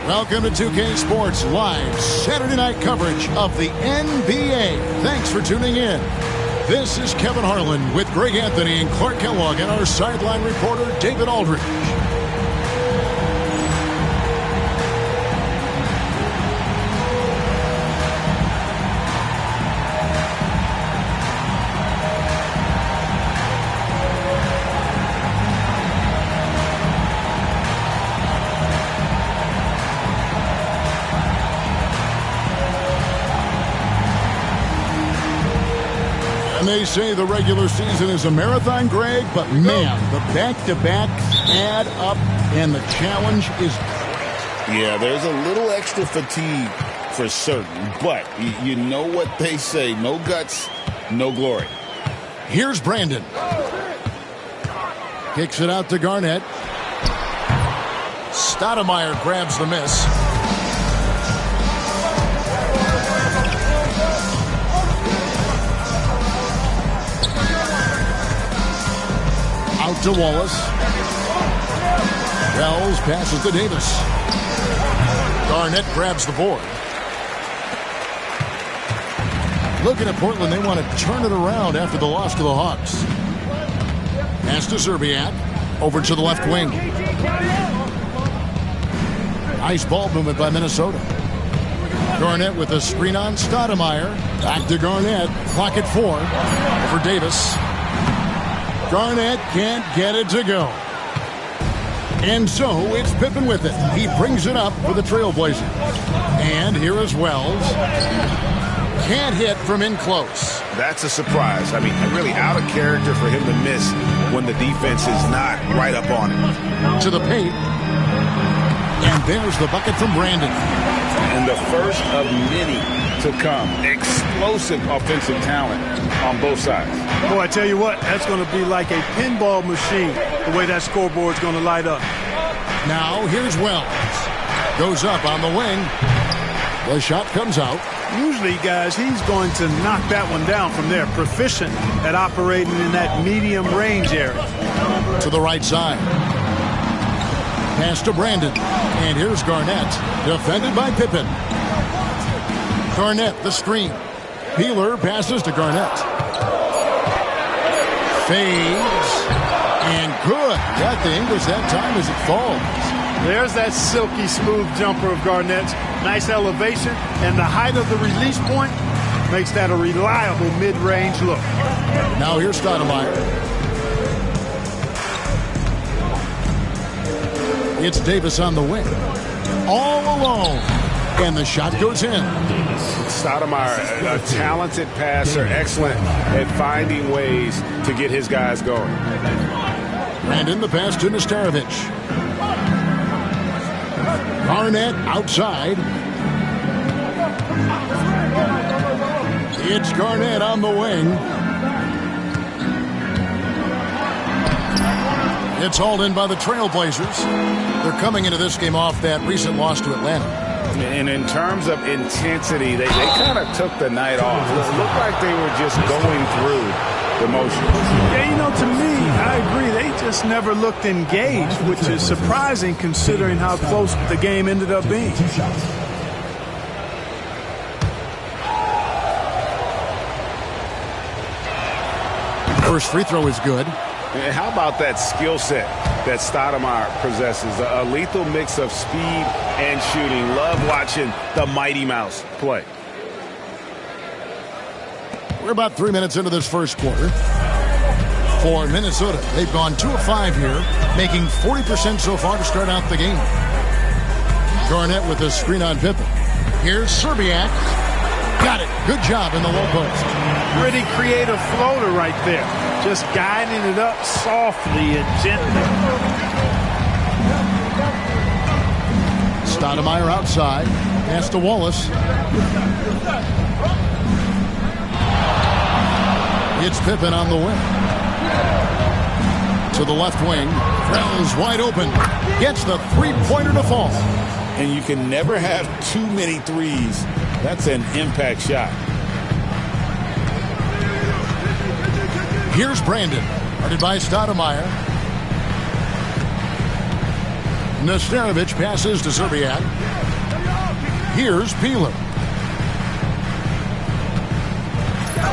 Welcome to 2K Sports Live Saturday night coverage of the NBA. Thanks for tuning in. This is Kevin Harlan with Greg Anthony and Clark Kellogg and our sideline reporter David Aldridge. And they say the regular season is a marathon, Greg, but man, the back-to-backs add up, and the challenge is great. Yeah, there's a little extra fatigue for certain, but you know what they say, no guts, no glory. Here's Brandon. Kicks it out to Garnett. Stoudemire grabs the miss. Out to Wallace. Wells passes to Davis. Garnett grabs the board. Looking at Portland, they want to turn it around after the loss to the Hawks. Pass to Szczerbiak. Over to the left wing. Nice ball movement by Minnesota. Garnett with a screen on Stoudemire. Back to Garnett. Clock at 4. Over Davis. Garnett can't get it to go. And so it's Pippen with it. He brings it up for the Trailblazers. And here is Wells. Can't hit from in close. That's a surprise. I mean, really out of character for him to miss when the defense is not right up on him. To the paint. And there's the bucket from Brandon. And the first of many to come. Explosive offensive talent on both sides. Boy, I tell you what, that's going to be like a pinball machine, the way that scoreboard's going to light up. Now, here's Wells. Goes up on the wing. The shot comes out. Usually, guys, he's going to knock that one down from there. Proficient at operating in that medium range area. To the right side. Pass to Brandon. And here's Garnett. Defended by Pippen. Garnett, the screen. Peeler passes to Garnett. Fades. And good. Got the English that time as it falls. There's that silky smooth jumper of Garnett's. Nice elevation. And the height of the release point makes that a reliable mid-range look. Now here's Stoudemire. It's Davis on the wing. All alone. And the shot goes in. Stoudemire, a talented passer, excellent at finding ways to get his guys going. Brandon, the pass to Nesterovic. Garnett outside. It's Garnett on the wing. It's hauled in by the Trailblazers. They're coming into this game off that recent loss to Atlanta. And in terms of intensity, they kind of took the night off. It looked like they were just going through the motions. Yeah, you know, to me, I agree. They just never looked engaged, which is surprising considering how close the game ended up being. First free throw is good. And how about that skill set that Stoudemire possesses? A lethal mix of speed and shooting. Love watching the Mighty Mouse play. We're about 3 minutes into this first quarter. For Minnesota, they've gone 2 of 5 here, making 40% so far to start out the game. Garnett with a screen on Pippen. Here's Szczerbiak. Got it. Good job in the low post. Pretty creative floater right there. Just guiding it up softly and gently. Stoudemire outside. Pass to Wallace. It's Pippen on the wing. To the left wing. Wells wide open. Gets the three-pointer to fall. And you can never have too many threes. That's an impact shot. Here's Brandon. Guarded by Stoudemire. Nesterovic passes to Szczerbiak. Here's Peeler.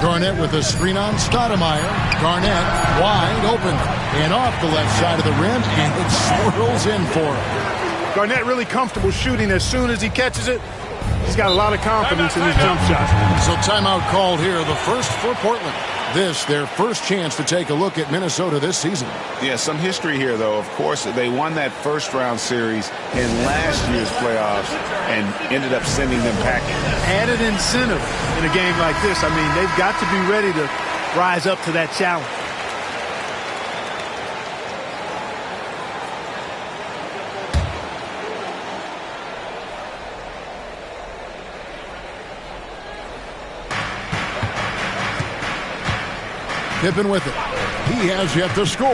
Garnett with a screen on Stoudemire. Garnett wide open and off the left side of the rim, and it swirls in for him. Garnett really comfortable shooting as soon as he catches it. He's got a lot of confidence in his jump shot. So timeout called here, the first for Portland. This, their first chance to take a look at Minnesota this season. Yeah, some history here, though. Of course, they won that first-round series in last year's playoffs and ended up sending them packing. Added incentive in a game like this. I mean, they've got to be ready to rise up to that challenge. Pippen with it. He has yet to score.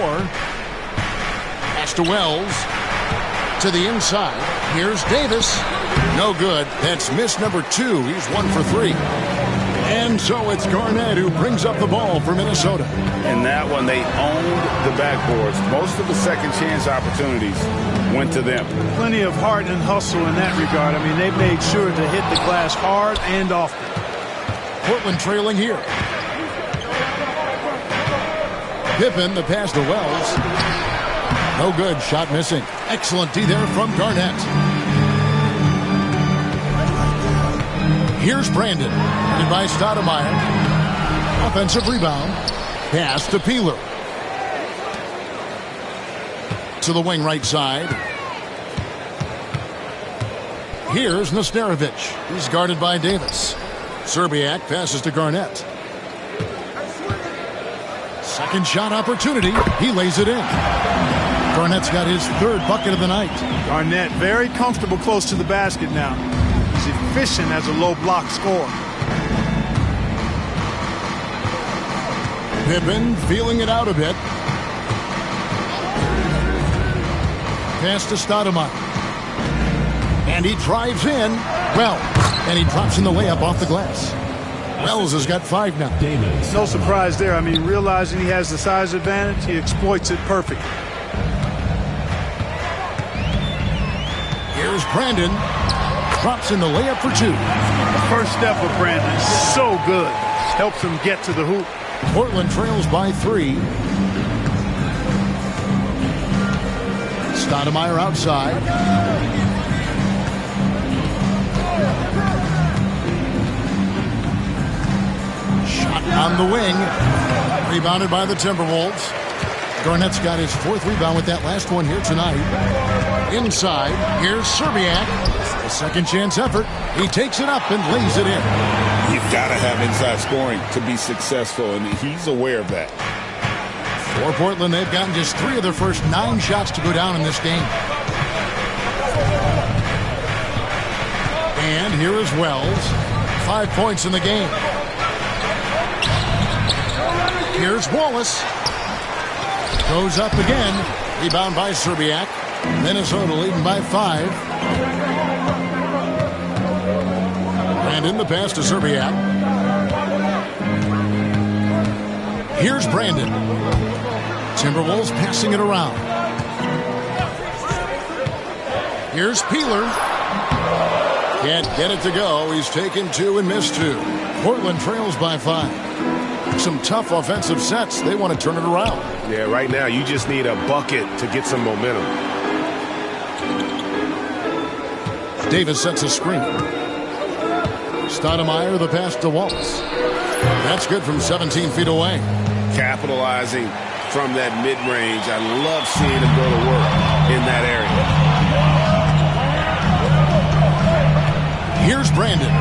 Pass to Wells. To the inside. Here's Davis. No good. That's miss number 2. He's 1 for 3. And so it's Garnett who brings up the ball for Minnesota. And that one, they owned the backboards. Most of the second chance opportunities went to them. Plenty of heart and hustle in that regard. I mean, they made sure to hit the glass hard and often. Portland trailing here. Pippen, the pass to Wells. No good. Shot missing. Excellent D there from Garnett. Here's Brandon. And by Stoudemire. Offensive rebound. Pass to Peeler. To the wing right side. Here's Nesterovic. He's guarded by Davis. Serbiak passes to Garnett. Second shot opportunity. He lays it in. Garnett's got his third bucket of the night. Garnett very comfortable close to the basket now. He's efficient as a low block scorer. Pippen feeling it out a bit. Pass to Stoudemire. And he drives in. Well, and he drops in the layup off the glass. Wells has got 5 now. No surprise there. I mean, realizing he has the size advantage, he exploits it perfectly. Here's Brandon. Drops in the layup for 2. The first step of Brandon, so good. Helps him get to the hoop. Portland trails by 3. Stoudemire outside. Shot on the wing. Rebounded by the Timberwolves. Garnett's got his 4th rebound with that last one here tonight. Inside, here's Serbiak. A second chance effort. He takes it up and lays it in. You've got to have inside scoring to be successful, and he's aware of that. For Portland, they've gotten just 3 of their first 9 shots to go down in this game. And here is Wells. 5 points in the game. Here's Wallace. Goes up again. Rebound by Serbiak. Minnesota leading by 5. Brandon, the pass to Serbiak. Here's Brandon. Timberwolves passing it around. Here's Peeler. Can't get it to go. He's taken 2 and missed 2. Portland trails by 5. Some tough offensive sets. They want to turn it around. Yeah, right now you just need a bucket to get some momentum. Davis sets a screen. Stoudemire, the pass to Wallace. That's good from 17 feet away. Capitalizing from that mid-range. I love seeing him go to work in that area. Here's Brandon.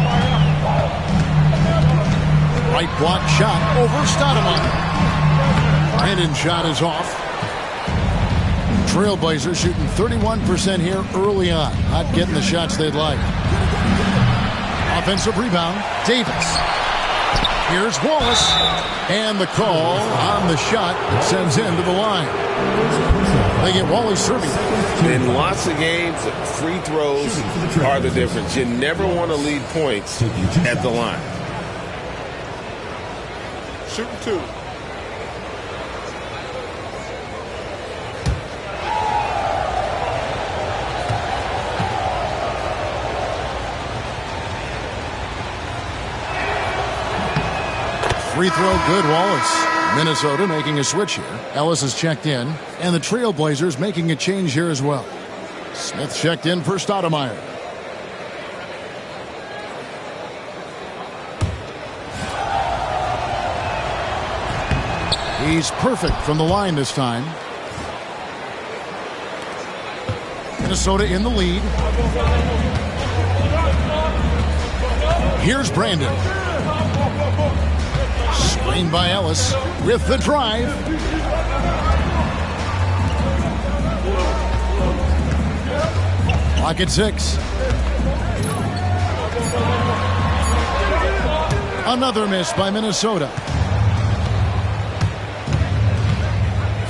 Right block shot over Stoudemire. Brandon's shot is off. Trailblazers shooting 31% here early on. Not getting the shots they'd like. Offensive rebound, Davis. Here's Wallace. And the call on the shot sends him to the line. They get Wally serving. In lots of games, free throws are the difference. You never want to lead points at the line. Shooting 2. Free throw good, Wallace. Minnesota making a switch here. Ellis is checked in, and the Trailblazers making a change here as well. Smith checked in for Stoudemire. He's perfect from the line this time. Minnesota in the lead. Here's Brandon. Screened by Ellis with the drive. Clock at 6. Another miss by Minnesota.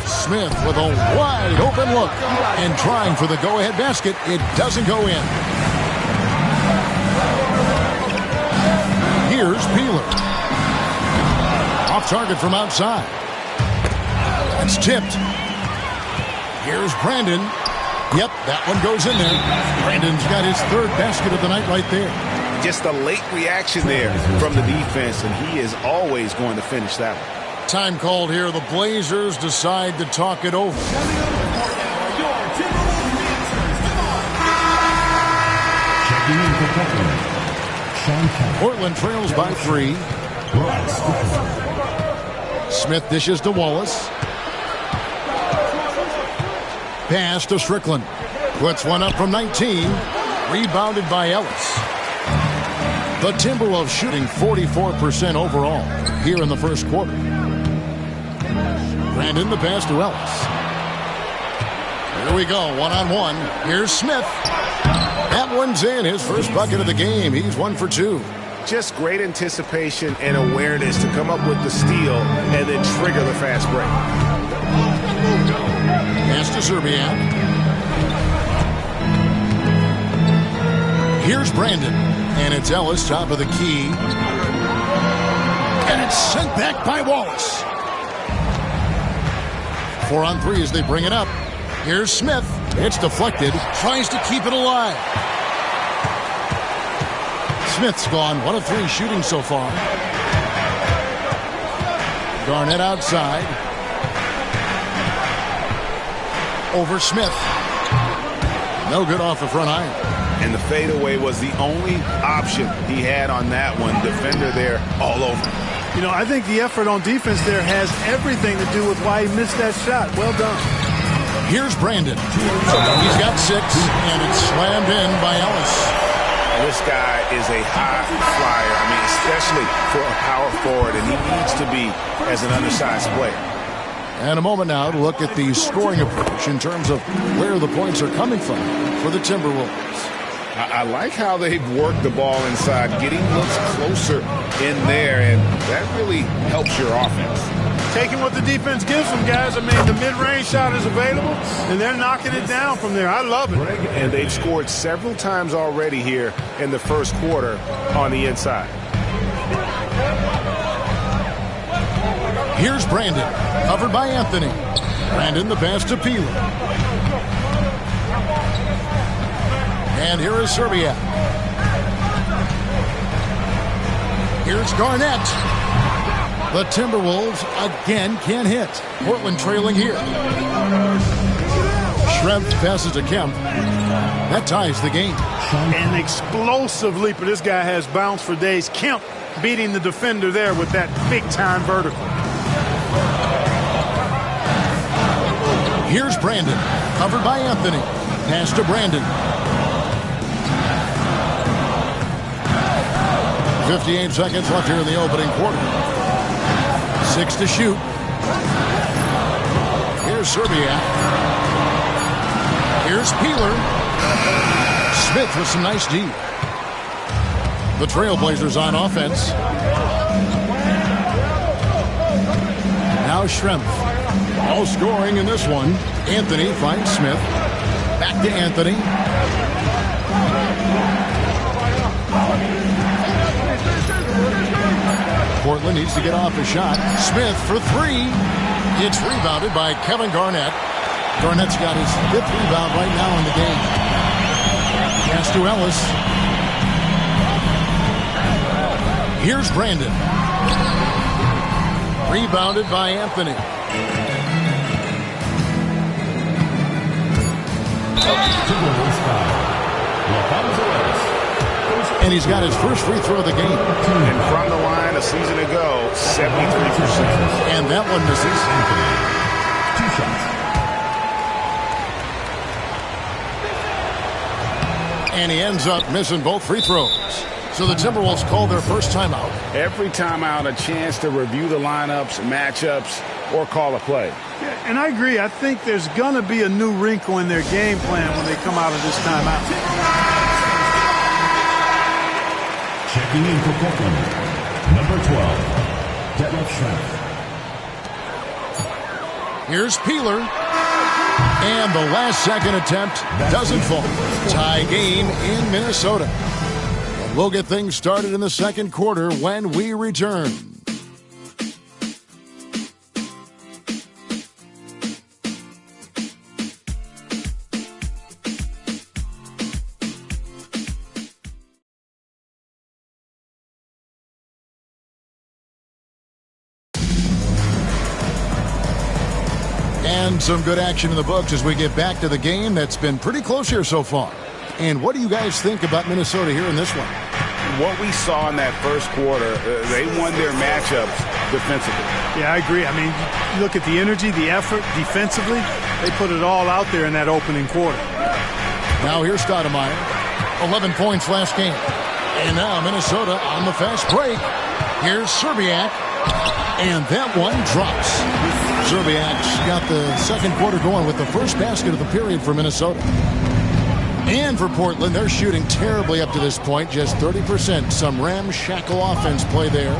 Smith with a wide open look and trying for the go-ahead basket. It doesn't go in. Here's Peeler. Off target from outside. It's tipped. Here's Brandon. Yep, that one goes in there. Brandon's got his third basket of the night right there. Just a late reaction there from the defense, and he is always going to finish that one. Time called here. The Blazers decide to talk it over. Portland trails by 3. Smith dishes to Wallace. Pass to Strickland. Puts one up from 19. Rebounded by Ellis. The Timberwolves shooting 44% overall here in the first quarter. Brandon the pass to Ellis. Here we go, one-on-one. Here's Smith. That one's in, his first bucket of the game. He's 1 for 2. Just great anticipation and awareness to come up with the steal and then trigger the fast break. Pass to Serbian. Here's Brandon. And it's Ellis, top of the key. And it's sent back by Wallace. 4 on 3 as they bring it up. Here's Smith. It's deflected. Tries to keep it alive. Smith's gone 1 of 3 shooting so far. Garnett outside. Over Smith. No good off the front iron. And the fadeaway was the only option he had on that one. Defender there all over. You know, I think the effort on defense there has everything to do with why he missed that shot. Well done. Here's Brandon. He's got 6, and it's slammed in by Ellis. This guy is a high flyer. I mean, especially for a power forward, and he needs to be as an undersized player. And a moment now to look at the scoring approach in terms of where the points are coming from for the Timberwolves. I like how they've worked the ball inside, getting looks closer in there, and that really helps your offense. Taking what the defense gives them, guys. I mean, the mid-range shot is available, and they're knocking it down from there. I love it. And they've scored several times already here in the first quarter on the inside. Here's Brandon, covered by Anthony. Brandon the pass to Peeler. And here is Serbia. Here's Garnett. The Timberwolves again can't hit. Portland trailing here. Schrempf passes to Kemp. That ties the game. An explosive leaper. This guy has bounce for days. Kemp beating the defender there with that big-time vertical. Here's Brandon, covered by Anthony. Pass to Brandon. 58 seconds left here in the opening quarter. 6 to shoot. Here's Serbia. Here's Peeler. Smith with some nice D. The Trailblazers on offense. Now Schrempf. All scoring in this one. Anthony finds Smith. Back to Anthony. Portland needs to get off a shot. Smith for 3. It's rebounded by Kevin Garnett. Garnett's got his 5th rebound right now in the game. Pass to Ellis. Here's Brandon. Rebounded by Anthony. And he's got his first free throw of the game. And from the line a season ago, 73%. And that one misses. 2 shots. And he ends up missing both free throws. So the Timberwolves call their first timeout. Every timeout, a chance to review the lineups, matchups, or call a play. Yeah, and I agree. I think there's going to be a new wrinkle in their game plan when they come out of this timeout. Checking in for Portland, number 12, Detlef Schrempf. Here's Peeler. And the last second attempt doesn't fall. Tie game in Minnesota. And we'll get things started in the second quarter when we return. And some good action in the books as we get back to the game that's been pretty close here so far. And what do you guys think about Minnesota here in this one? What we saw in that first quarter, they won their matchups defensively. Yeah, I agree. I mean, you look at the energy, the effort defensively, they put it all out there in that opening quarter. Now here's Stoudemire. 11 points last game. And now Minnesota on the fast break. Here's Szczerbiak. And that one drops. Szczerbiak's got the second quarter going with the first basket of the period for Minnesota. And for Portland, they're shooting terribly up to this point, just 30%. Some ramshackle offense play there.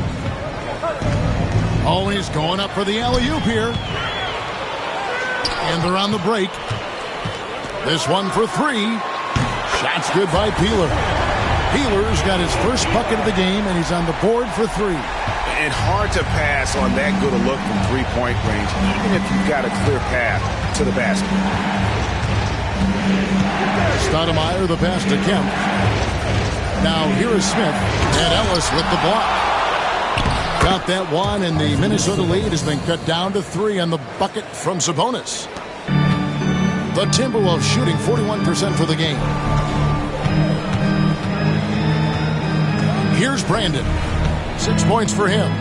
Always going up for the alley-oop here. And they're on the break. This one for three. Shot's good by Peeler. Peeler's got his first bucket of the game, and he's on the board for three. And hard to pass on that good a look from three-point range, even if you've got a clear path to the basket. Stoudemire, the pass to Kemp. Now here is Smith, and Ellis with the block. Got that one, and the Minnesota lead has been cut down to 3 on the bucket from Sabonis. The Timberwolves shooting 41% for the game. Here's Brandon. 6 points for him.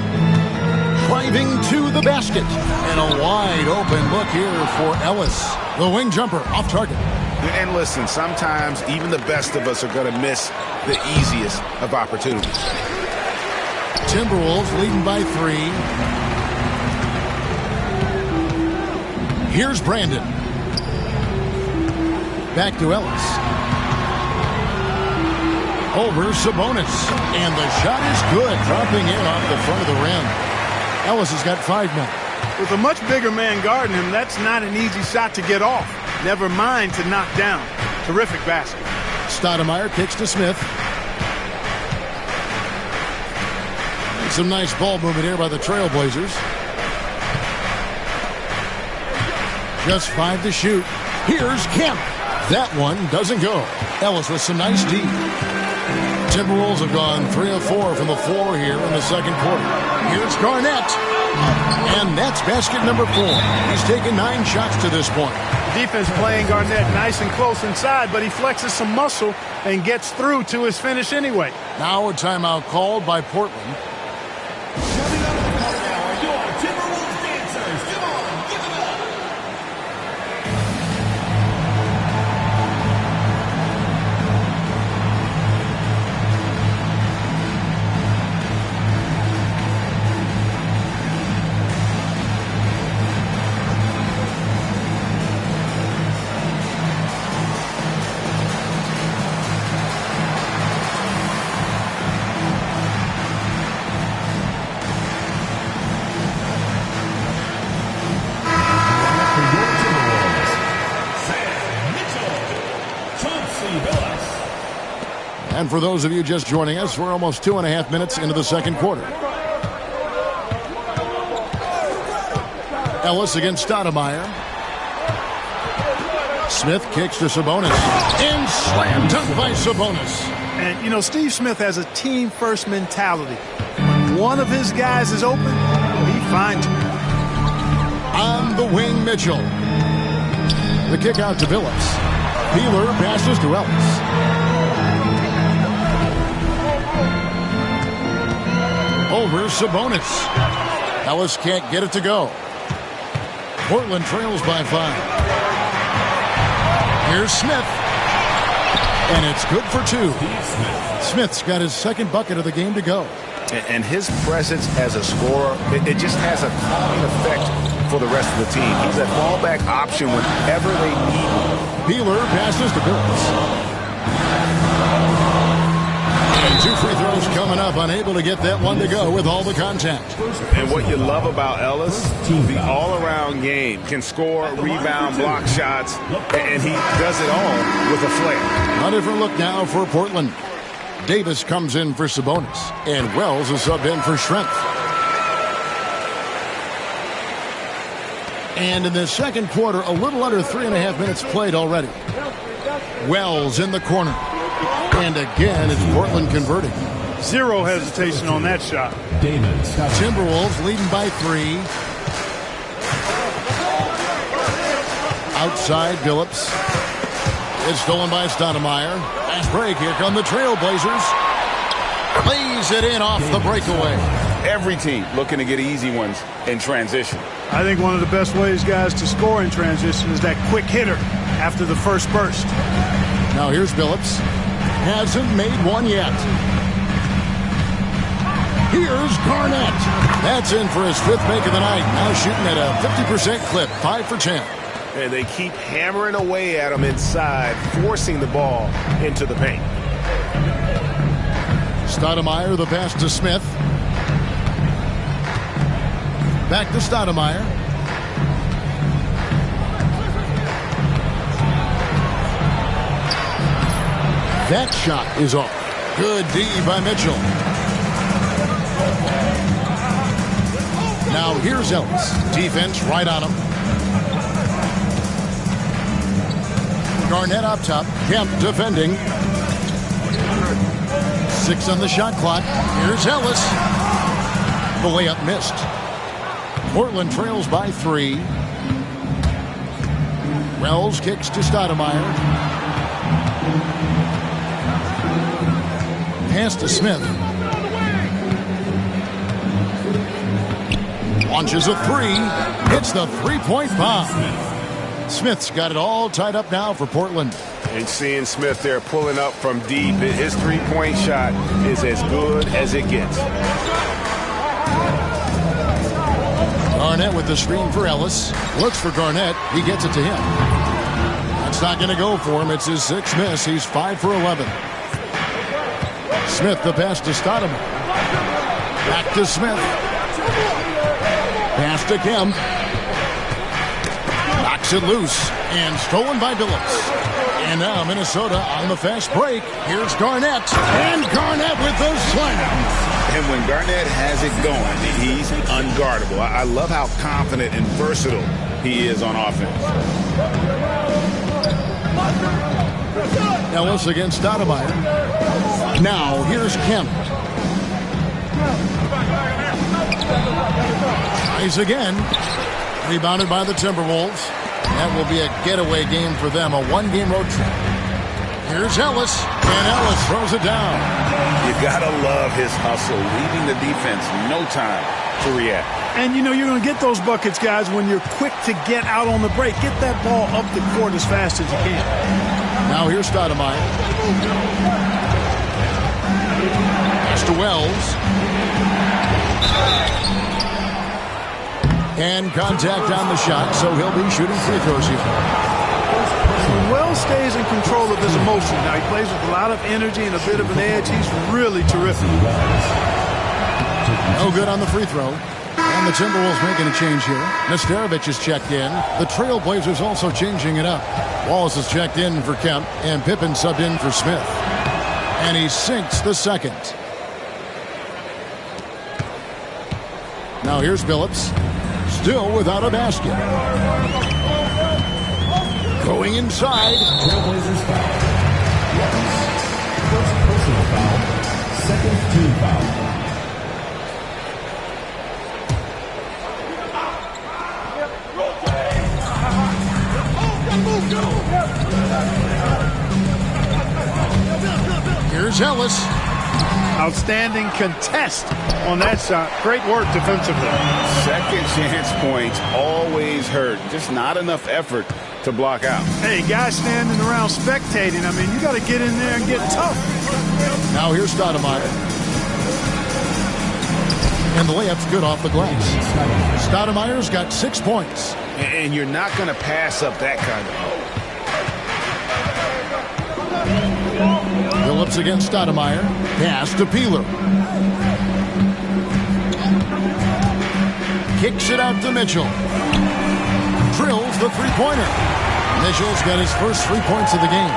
Driving to the basket. And a wide open look here for Ellis. The wing jumper off target. And listen, sometimes even the best of us are going to miss the easiest of opportunities. Timberwolves leading by 3. Here's Brandon. Back to Ellis. Over Sabonis. And the shot is good. Dropping in off the front of the rim. Ellis has got 5 now. With a much bigger man guarding him, that's not an easy shot to get off. Never mind to knock down. Terrific basket. Stoudemire kicks to Smith. And some nice ball movement here by the Trailblazers. Just 5 to shoot. Here's Kemp. That one doesn't go. Ellis with some nice D. Timberwolves have gone 3 of 4 from the floor here in the second quarter. Here's Garnett. And that's basket number 4. He's taken 9 shots to this point. Defense playing Garnett nice and close inside, but he flexes some muscle and gets through to his finish anyway. Now a timeout called by Portland. And for those of you just joining us, we're almost 2.5 minutes into the second quarter. Ellis against Stoudemire. Smith kicks to Sabonis. And slam dunk by Sabonis. And, you know, Steve Smith has a team-first mentality. When one of his guys is open, he find him. On the wing, Mitchell. The kick out to Phillips. Peeler passes to Ellis. Over Sabonis. Ellis can't get it to go. Portland trails by 5. Here's Smith. And it's good for 2. Smith's got his second bucket of the game to go. And his presence as a scorer, it just has a calming effect for the rest of the team. He's a fallback option whenever they need him. Peeler passes to Billups. And 2 free throws coming up, unable to get that one to go with all the contact. And what you love about Ellis, the all-around game, can score, rebound, block shots, and he does it all with a flair. A different look now for Portland. Davis comes in for Sabonis, and Wells is subbed in for Strength. And in the second quarter, a little under 3.5 minutes played already. Wells in the corner. And again, it's Portland converting. Zero hesitation on that shot. Timberwolves leading by 3. Outside, Billups. It's stolen by Stoudemire. Fast break. Here come the Trailblazers. Lays it in off the breakaway. Every team looking to get easy ones in transition. I think one of the best ways, guys, to score in transition is that quick hitter after the first burst. Now here's Billups. Hasn't made one yet. Here's Garnett. That's in for his 5th make of the night. Now shooting at a 50% clip. 5 for 10. And they keep hammering away at him inside, forcing the ball into the paint. Stoudemire, the pass to Smith. Back to Stoudemire. That shot is off. Good D by Mitchell. Now here's Ellis. Defense right on him. Garnett up top. Kemp defending. 6 on the shot clock. Here's Ellis. The layup missed. Portland trails by 3. Wells kicks to Stoudemire. Pass to Smith. Launches a 3. Hits the 3-point bomb. Smith's got it all tied up now for Portland. And seeing Smith there pulling up from deep, his 3-point shot is as good as it gets. Garnett with the screen for Ellis. Looks for Garnett. He gets it to him. That's not going to go for him. It's his 6th miss. He's 5 for 11. Smith, the pass to Stoudemire. Back to Smith. Pass to Kemp. Knocks it loose. And stolen by Billups. And now Minnesota on the fast break. Here's Garnett. And Garnett with the slam. And when Garnett has it going, he's unguardable. I love how confident and versatile he is on offense. Ellis against Stoudemire. Now here's Kemp. Tries again. Rebounded by the Timberwolves. That will be a getaway game for them, a 1-game road trip. Here's Ellis, and Ellis throws it down. You gotta love his hustle, leaving the defense no time to react. And you know you're going to get those buckets, guys, when you're quick to get out on the break. Get that ball up the court as fast as you can. Now here's Stoudemire. Pass to Wells. And contact on the shot, so he'll be shooting free throws here. Wells stays in control of his emotion. Now he plays with a lot of energy and a bit of an edge. He's really terrific. No good on the free throw. And the Timberwolves making a change here. Nesterovic is checked in. The Trailblazers also changing it up. Wallace is checked in for Kemp, and Pippen subbed in for Smith. And he sinks the second. Now here's Billups. Still without a basket. Going inside. Trailblazers foul. First personal foul. Second team foul. Here's Ellis. Outstanding contest on that shot. Great work defensively. Second chance points always hurt. Just not enough effort to block out. Hey, guys standing around spectating. I mean, you got to get in there and get tough. Now here's Stoudemire. And the layup's good off the glass. Stoudemire's got 6 points. And you're not going to pass up that kind of hope. Phillips against Stoudemire. Pass to Peeler. Kicks it out to Mitchell. Drills the three-pointer. Mitchell's got his first 3 points of the game.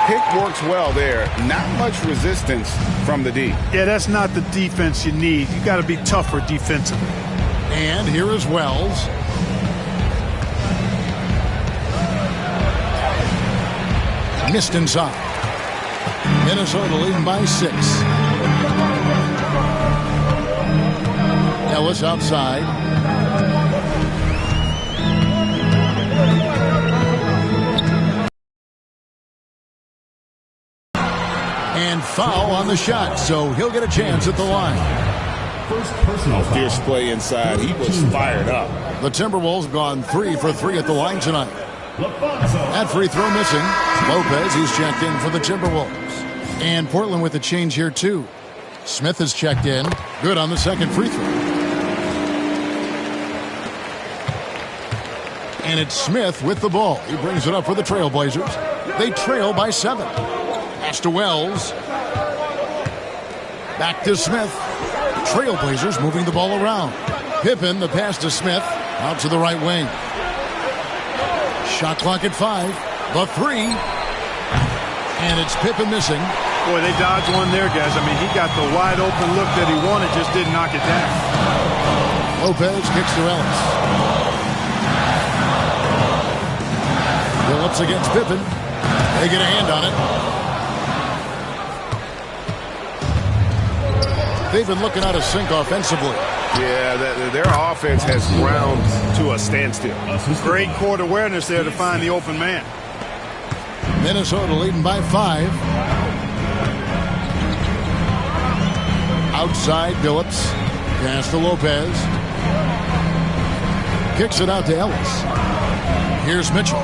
Pick works well there. Not much resistance from the D. Yeah, that's not the defense you need. You got to be tougher defensively. And here is Wells. Missed inside. Minnesota leading by 6. Ellis outside. And foul on the shot, so he'll get a chance at the line. First personal foul. Fierce play inside. He was fired up. The Timberwolves gone 3 for 3 at the line tonight. That free throw missing. Lopez, he's checked in for the Timberwolves. And Portland with a change here, too. Smith has checked in. Good on the second free throw. And it's Smith with the ball. He brings it up for the Trailblazers. They trail by 7. Pass to Wells. Back to Smith. Trailblazers moving the ball around. Pippen, the pass to Smith. Out to the right wing. Shot clock at 5. The 3. And it's Pippen missing. Boy, they dodged one there, guys. I mean, he got the wide open look that he wanted, just didn't knock it down. Lopez kicks to Ellis. Phillips against Pippen. They get a hand on it. They've been looking out of sync offensively. Yeah, their offense has ground to a standstill. Great court awareness there to find the open man. Minnesota leading by 5. Outside Phillips. Pass to Lopez. Kicks it out to Ellis. Here's Mitchell.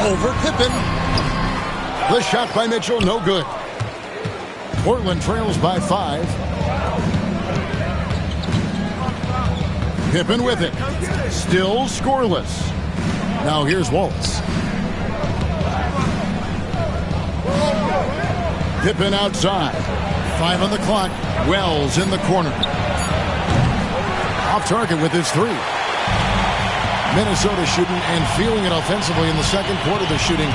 Over Pippen. The shot by Mitchell, no good. Portland trails by 5. Pippen with it. Still scoreless. Now here's Wallace. Pippen outside. 5 on the clock. Wells in the corner. Off target with his 3. Minnesota shooting and feeling it offensively in the second quarter. They're shooting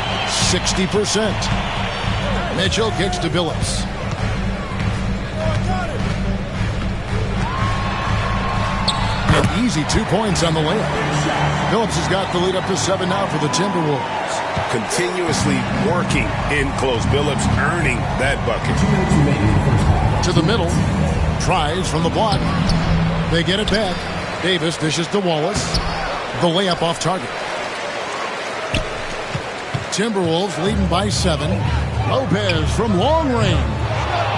60%. Mitchell kicks to Phillips. An easy 2 points on the layup. Phillips has got the lead up to 7 now for the Timberwolves. Continuously working in close. Phillips earning that bucket. To the middle. Tries from the block. They get it back. Davis dishes to Wallace. The layup off target. Timberwolves leading by 7. Lopez from long range.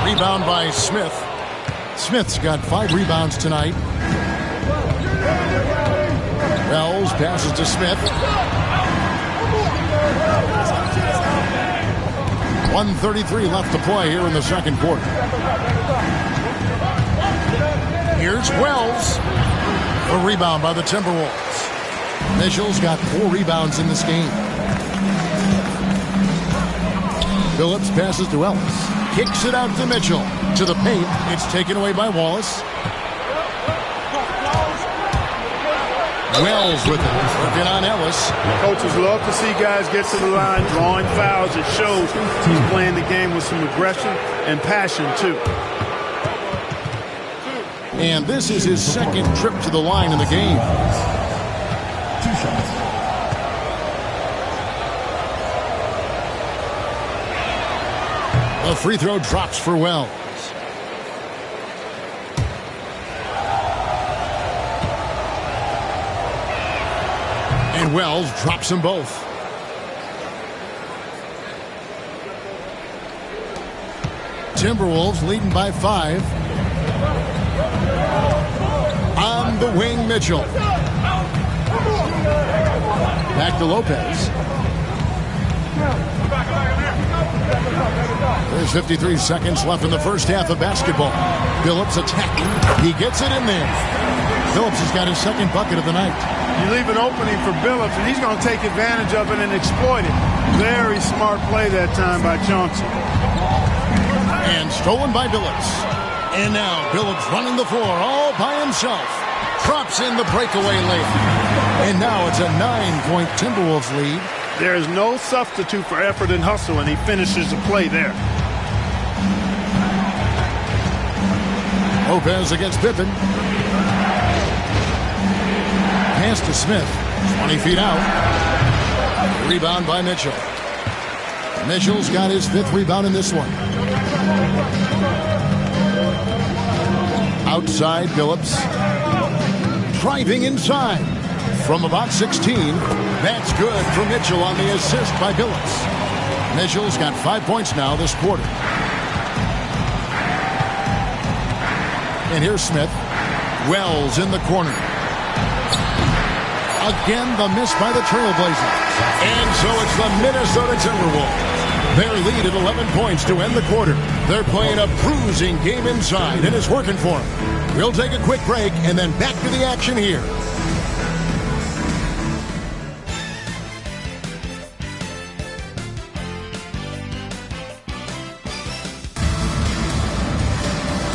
Rebound by Smith. Smith's got 5 rebounds tonight. Wells passes to Smith. 1:33 left to play here in the second quarter. Here's Wells. A rebound by the Timberwolves. Mitchell's got 4 rebounds in this game. Phillips passes to Ellis. Kicks it out to Mitchell. To the paint. It's taken away by Wallace. Wells with it. Working on Ellis. Coaches love to see guys get to the line, drawing fouls. It shows he's playing the game with some aggression and passion, too. And this is his second trip to the line in the game. 2 shots. The free throw drops for Wells. And And Wells drops them both. Timberwolves leading by 5. On the wing, Mitchell. Back to Lopez. There's 53 seconds left in the first half of basketball. Phillips attacking. He gets it in there. Phillips has got his second bucket of the night. You leave an opening for Phillips, and he's going to take advantage of it and exploit it. Very smart play that time by Chauncey. And stolen by Phillips. And now Phillips running the floor all by himself. Drops in the breakaway layup. And now it's a 9-point Timberwolves lead. There is no substitute for effort and hustle, and he finishes the play there. Lopez against Pippen. Pass to Smith. 20 feet out. Rebound by Mitchell. Mitchell's got his 5th rebound in this one. Outside Phillips. Driving inside. From about 16. That's good for Mitchell on the assist by Phillips. Mitchell's got 5 points now this quarter. And here's Smith. Wells in the corner. Again, the miss by the Trailblazers. And so it's the Minnesota Timberwolves. Their lead at 11 points to end the quarter. They're playing a bruising game inside, and it's working for them. We'll take a quick break and then back to the action here.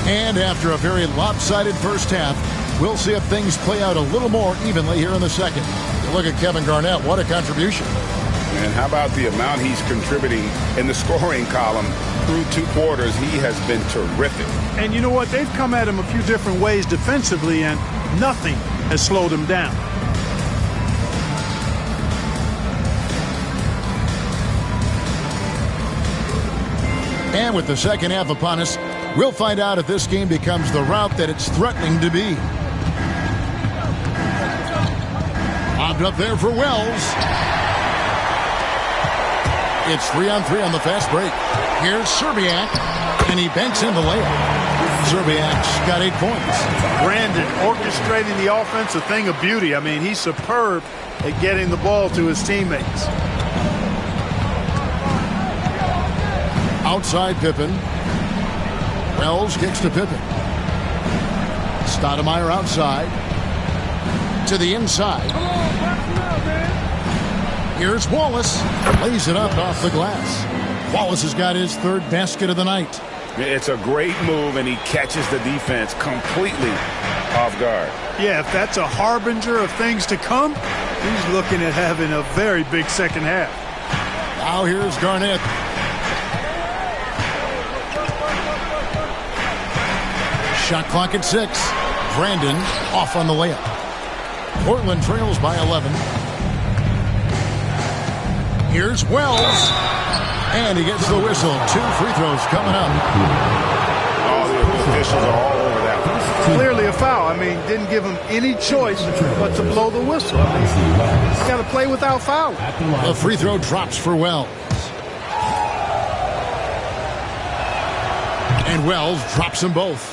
And after a very lopsided first half, we'll see if things play out a little more evenly here in the second. Look at Kevin Garnett. What a contribution. And how about the amount he's contributing in the scoring column through 2 quarters? He has been terrific. And you know what? They've come at him a few different ways defensively, and nothing has slowed him down. And with the second half upon us, we'll find out if this game becomes the route that it's threatening to be. Lobbed up there for Wells. It's 3-on-3 on the fast break. Here's Szczerbiak, and he banks in the layup. Szczerbiak's got 8 points. Brandon orchestrating the offense, a thing of beauty. I mean, he's superb at getting the ball to his teammates. Outside Pippen. Wells kicks to Pippen. Stoudemire outside. To the inside. Here's Wallace. Lays it up off the glass. Wallace has got his 3rd basket of the night. It's a great move, and he catches the defense completely off guard. Yeah, if that's a harbinger of things to come, he's looking at having a very big second half. Now here's Garnett. Shot clock at 6. Brandon off on the layup. Portland trails by 11. Here's Wells. And he gets the whistle. 2 free throws coming up. Oh, the officials are all over that one. Clearly a foul. I mean, didn't give him any choice but to blow the whistle. I mean, he's got to play without fouling. The free throw drops for Wells. And Wells drops them both.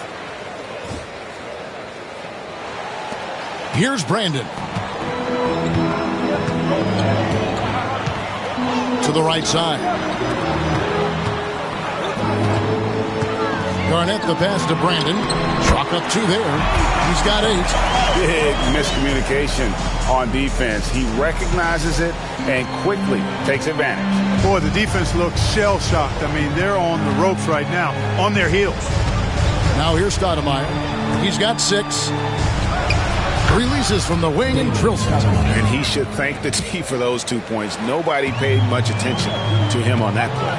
Here's Brandon. To the right side. Garnett the pass to Brandon. Chalk up 2 there. He's got 8. Big miscommunication on defense. He recognizes it and quickly takes advantage. Boy, the defense looks shell-shocked. I mean, they're on the ropes right now, on their heels. Now here's Stoudemire. He's got 6. Releases from the wing and drills it. And he should thank the team for those 2 points. Nobody paid much attention to him on that play.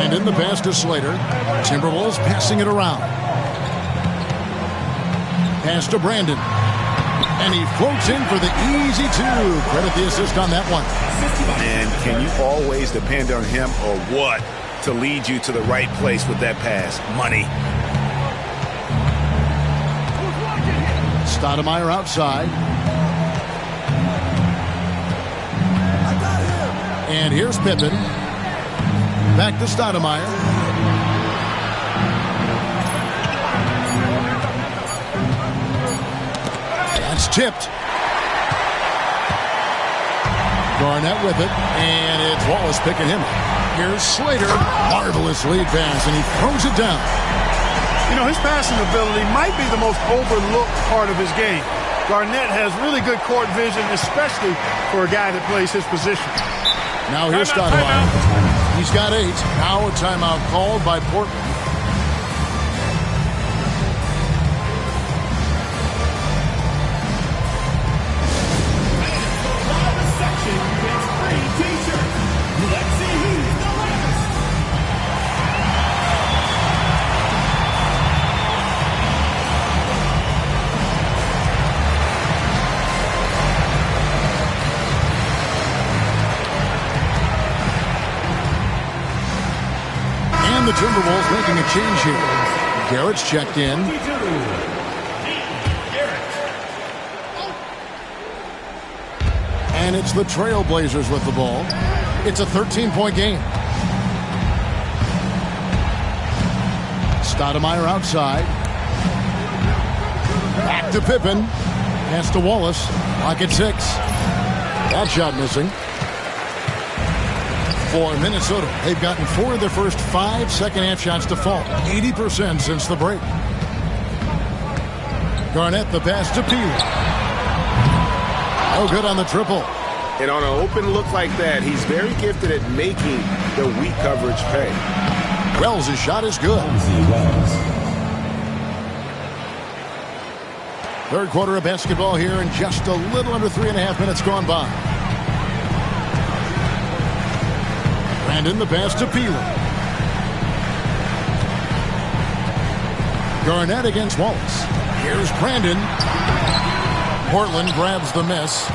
And in the pass to Slater. Timberwolves passing it around. Pass to Brandon. And he floats in for the easy 2. Credit the assist on that one. And can you always depend on him or what to lead you to the right place with that pass? Money. Stoudemire outside. And here's Pippen. Back to Stoudemire. That's tipped. Garnett with it, and it's Wallace picking him up. Here's Slater. Marvelous lead pass, and he throws it down. You know, his passing ability might be the most overlooked part of his game. Garnett has really good court vision, especially for a guy that plays his position. Now here's Stoudemire. He's got 8. Now a timeout called by Portland. The Timberwolves making a change here. Garrett's checked in. And it's the Trailblazers with the ball. It's a 13-point game. Stoudemire outside. Back to Pippen. Pass to Wallace. Clock at 6. That shot missing. For Minnesota, they've gotten 4 of their first 5 second-half shots to fall. 80% since the break. Garnett, the pass to Peeler. No good on the triple. And on an open look like that, he's very gifted at making the weak coverage pay. Wells' shot is good. Third quarter of basketball here, and just a little under 3.5 minutes gone by. Brandon, the pass to Peeler. Garnett against Wallace. Here's Brandon. Portland grabs the miss.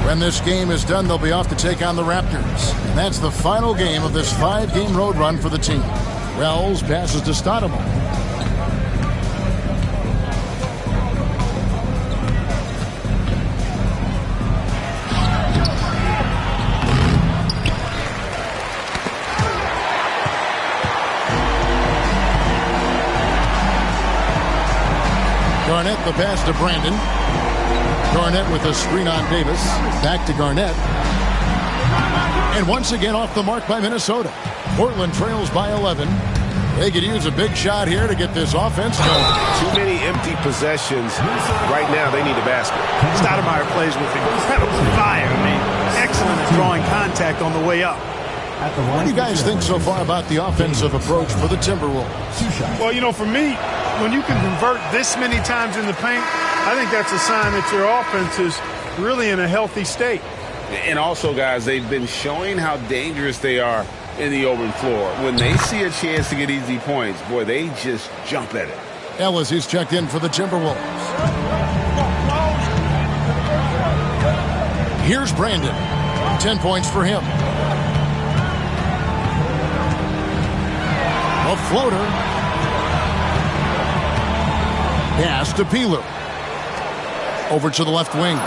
When this game is done, they'll be off to take on the Raptors. And that's the final game of this 5-game road run for the team. Wells passes to Stoudemire. Garnett, the pass to Brandon. Garnett with a screen on Davis. Back to Garnett. And once again off the mark by Minnesota. Portland trails by 11. They could use a big shot here to get this offense going. Too many empty possessions. Right now, they need a basket. Stoudemire plays with incredible fire. I mean, excellent at drawing contact on the way up. What do you guys think so far about the offensive approach for the Timberwolves? Well, you know, for me, when you can convert this many times in the paint, I think that's a sign that your offense is really in a healthy state. And also, guys, they've been showing how dangerous they are in the open floor. When they see a chance to get easy points, boy, they just jump at it. Ellis is checked in for the Timberwolves. Here's Brandon. 10 points for him. A floater. Pass to Peeler. Over to the left wing.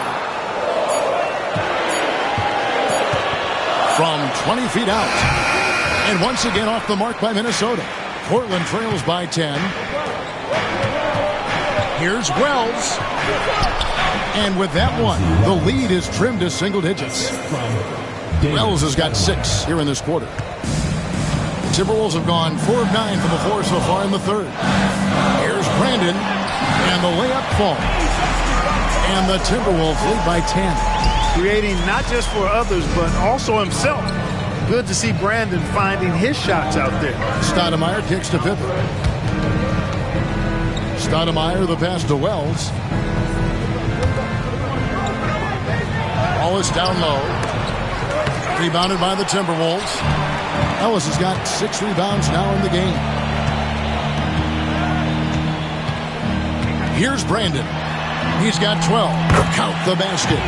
From 20 feet out. And once again off the mark by Minnesota. Portland trails by 10. Here's Wells. And with that one, the lead is trimmed to single digits. Wells has got 6 here in this quarter. Timberwolves have gone 4 of 9 from the floor so far in the third. Here's Brandon, and the layup falls. And the Timberwolves lead by 10. Creating not just for others, but also himself. Good to see Brandon finding his shots out there. Stoudemire kicks to Pippen. Stoudemire, the pass to Wells. Wallace down low. Rebounded by the Timberwolves. Ellis has got 6 rebounds now in the game. Here's Brandon. He's got 12. Count the basket.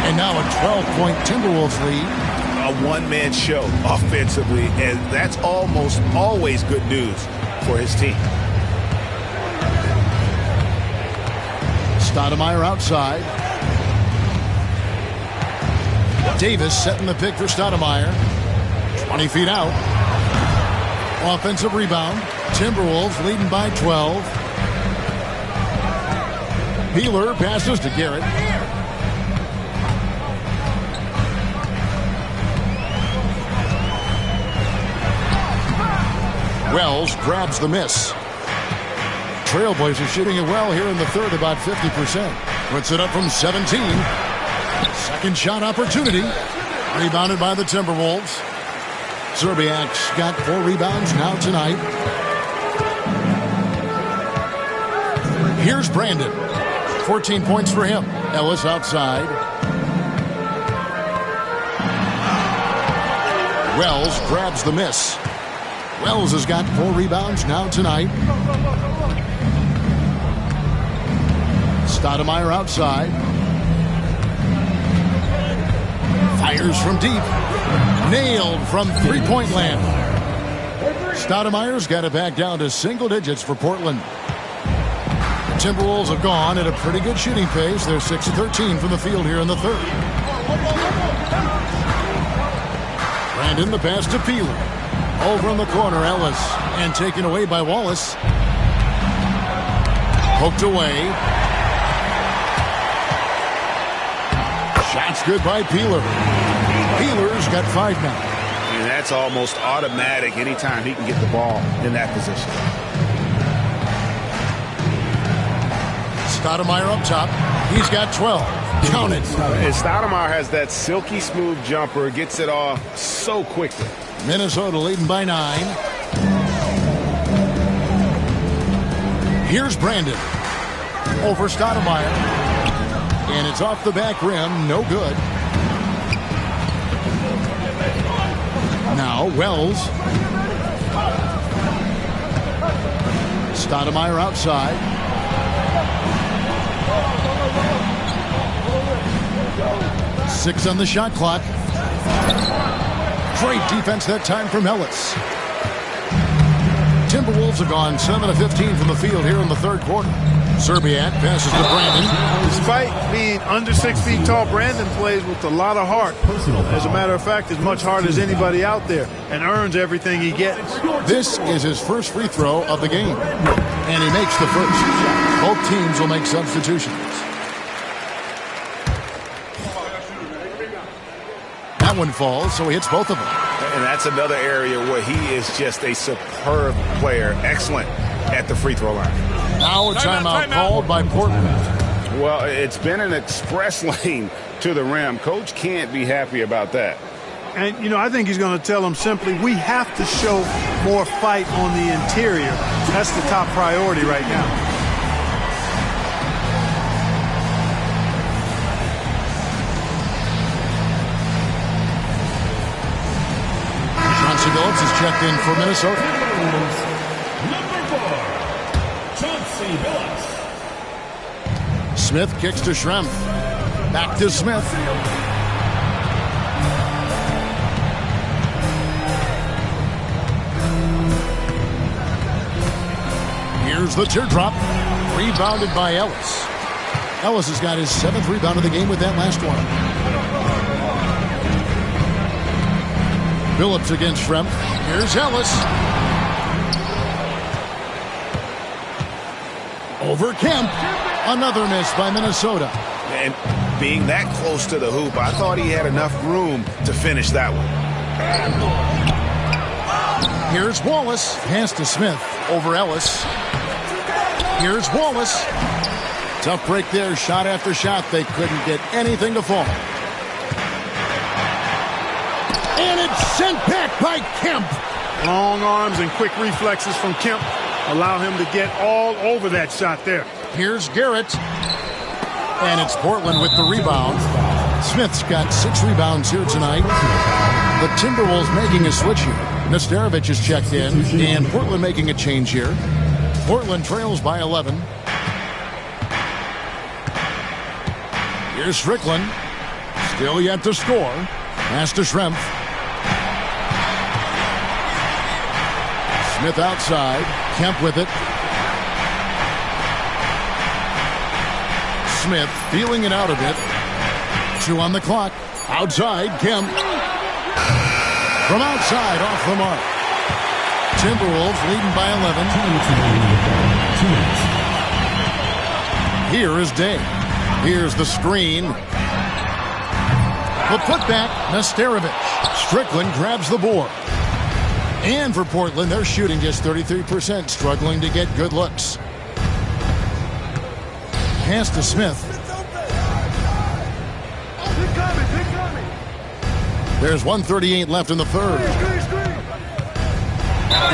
And now a 12-point Timberwolves lead. A one-man show offensively, and that's almost always good news for his team. Stoudemire outside. Davis setting the pick for Stoudemire. 20 feet out. Offensive rebound. Timberwolves leading by 12. Peeler passes to Garrett. Wells grabs the miss. Trailblazers shooting it well here in the third, about 50%. Puts it up from 17. Second shot opportunity. Rebounded by the Timberwolves. Zerbiak's got 4 rebounds now tonight. Here's Brandon. 14 points for him. Ellis outside. Wells grabs the miss. Wells has got 4 rebounds now tonight. Stoudemire outside. Fires from deep. Nailed from three-point land. Stoudemire's got it back down to single digits for Portland. The Timberwolves have gone at a pretty good shooting pace. They're 6 of 13 from the field here in the third. Brandon, the pass to Peeler. Over in the corner, Ellis. And taken away by Wallace. Poked away. Shot's good by Peeler. Peeler's got 5 now. And that's almost automatic anytime he can get the ball in that position. Stoudemire up top. He's got 12. Count it. And Stoudemire has that silky smooth jumper. Gets it off so quickly. Minnesota leading by 9. Here's Brandon. Over Stoudemire. And it's off the back rim. No good. Now Wells. Stoudemire outside. Six on the shot clock. Great defense that time from Ellis. Timberwolves have gone 7 of 15 from the field here in the third quarter. Zerbiak passes to Brandon. Despite being under 6 feet tall, Brandon plays with a lot of heart. As a matter of fact, as much heart as anybody out there, and earns everything he gets. This is his first free throw of the game. And he makes the first. Both teams will make substitutions. That one falls, so he hits both of them. And that's another area where he is just a superb player. Excellent at the free throw line. Now a timeout called by Portland. Well, it's been an express lane to the rim. Coach can't be happy about that. And, you know, I think he's going to tell them simply, we have to show more fight on the interior. That's the top priority right now. Chauncey Billups is checked in for Minnesota. Number 4, Chauncey Billups. Smith kicks to Schrempf. Back to Smith. Here's the teardrop. Rebounded by Ellis. Ellis has got his 7th rebound of the game with that last one. Billups against Schrempf. Here's Ellis. Over Kemp. Another miss by Minnesota. And being that close to the hoop, I thought he had enough room to finish that one. Here's Wallace. Pass to Smith. Over Ellis. Here's Wallace. Tough break there. Shot after shot. They couldn't get anything to fall. And it's sent back by Kemp. Long arms and quick reflexes from Kemp allow him to get all over that shot there. Here's Garrett. And it's Portland with the rebound. Smith's got 6 rebounds here tonight. The Timberwolves making a switch here. Nesterovic is checked in. And Portland making a change here. Portland trails by 11. Here's Strickland. Still yet to score. Pass to Schrempf. Smith outside. Kemp with it. Smith feeling it out a bit. 2 on the clock. Outside, Kemp. From outside, off the mark. Timberwolves leading by 11. Here is Day. Here's the screen. The putback, Nesterovic. Strickland grabs the board. And for Portland, they're shooting just 33%, struggling to get good looks. Pass to Smith. There's 1:38 left in the third.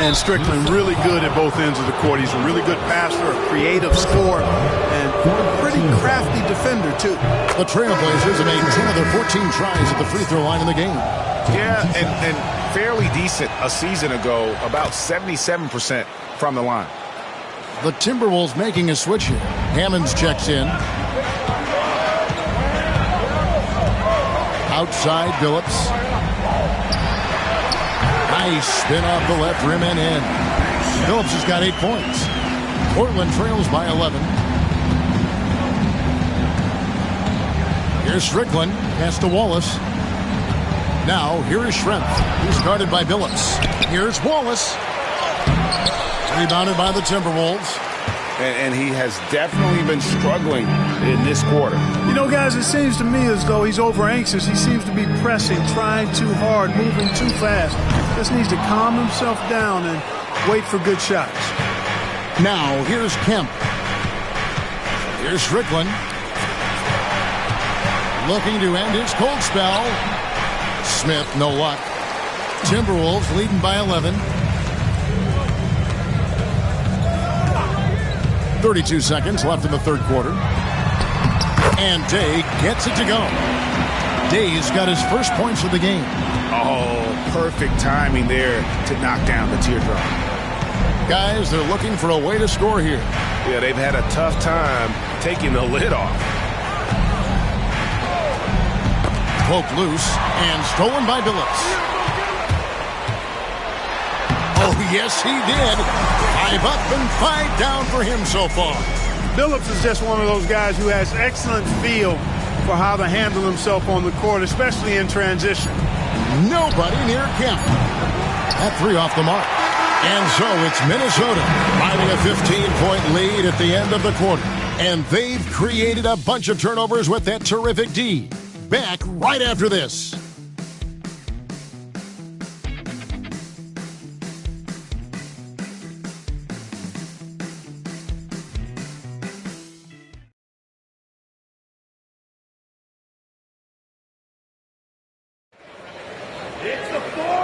And Strickland really good at both ends of the court. He's a really good passer, a creative scorer, and a pretty crafty defender, too. The Trailblazers have made 10 of their 14 tries at the free throw line in the game. Yeah, and fairly decent a season ago, about 77% from the line. The Timberwolves making a switch here. Hammonds checks in. Outside, Phillips. Nice spin off the left rim and in. Phillips has got 8 points. Portland trails by 11. Here's Strickland. Pass to Wallace. Now, here is Schrempf. He's guarded by Phillips. Here's Wallace. Rebounded by the Timberwolves. And he has definitely been struggling in this quarter. You know, guys, it seems to me as though he's over anxious. He seems to be pressing, trying too hard, moving too fast. Just needs to calm himself down and wait for good shots. Now, here's Kemp. Here's Strickland. Looking to end his cold spell. Smith, no luck. Timberwolves leading by 11. 32 seconds left in the third quarter. And Day gets it to go. Day's got his first points of the game. Oh, perfect timing there to knock down the teardrop. Guys, they're looking for a way to score here. Yeah, they've had a tough time taking the lid off. Poked loose and stolen by Billups. Oh, yes, he did. 5 up and 5 down for him so far. Billups is just one of those guys who has excellent feel for how to handle himself on the court, especially in transition. Nobody near Kemp. That 3 off the mark. And so it's Minnesota riding a 15-point lead at the end of the quarter. And they've created a bunch of turnovers with that terrific D. Back right after this.